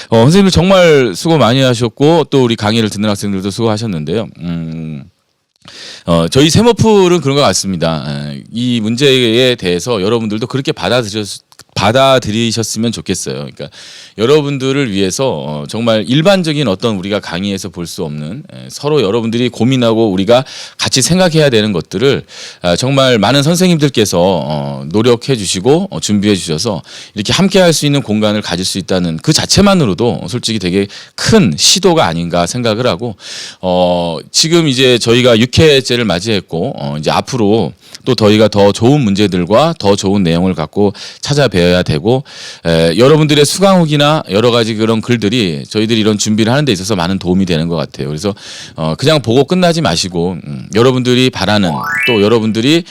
선생님 정말 수고 많이 하셨고 또 우리 강의를 듣는 학생들도 수고하셨는데요. 저희 세모풀은 그런 것 같습니다. 이 문제에 대해서 여러분들도 그렇게 받아들이셨으면 좋겠어요. 그러니까 여러분들을 위해서 정말 일반적인 어떤 우리가 강의에서 볼 수 없는 서로 여러분들이 고민하고 우리가 같이 생각해야 되는 것들을 정말 많은 선생님들께서 노력해 주시고 준비해 주셔서 이렇게 함께 할 수 있는 공간을 가질 수 있다는 그 자체만으로도 솔직히 되게 큰 시도가 아닌가 생각을 하고 지금 이제 저희가 6회째를 맞이했고 이제 앞으로 또 저희가 더 좋은 문제들과 더 좋은 내용을 갖고 찾아뵈어야 되고 여러분들의 수강후기나 여러 가지 그런 글들이 저희들이 이런 준비를 하는 데 있어서 많은 도움이 되는 것 같아요. 그래서 그냥 보고 끝나지 마시고 여러분들이 바라는 또 여러분들이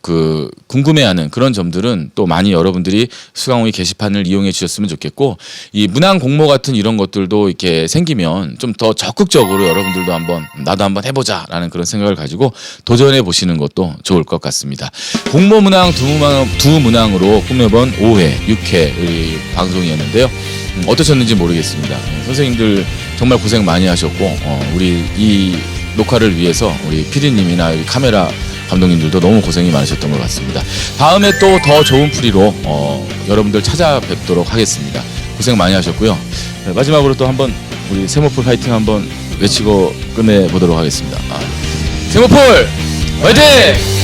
그 궁금해하는 그런 점들은 또 많이 여러분들이 수강후기 게시판을 이용해 주셨으면 좋겠고 이 문항 공모 같은 이런 것들도 이렇게 생기면 좀 더 적극적으로 여러분들도 한번 나도 한번 해보자라는 그런 생각을 가지고 도전해 보시는 것도 좋을 것 같습니다. 공모 문항 두 문항으로 꾸며본 5회, 6회 우리 방송이었는데요. 어떠셨는지 모르겠습니다. 선생님들 정말 고생 많이 하셨고 우리 이 녹화를 위해서 우리 PD님이나 카메라 감독님들도 너무 고생이 많으셨던 것 같습니다. 다음에 또 더 좋은 풀이로 여러분들 찾아뵙도록 하겠습니다. 고생 많이 하셨고요. 네, 마지막으로 또 한번 우리 세모풀 파이팅 한번 외치고 끝내보도록 하겠습니다. 세모풀 화이팅!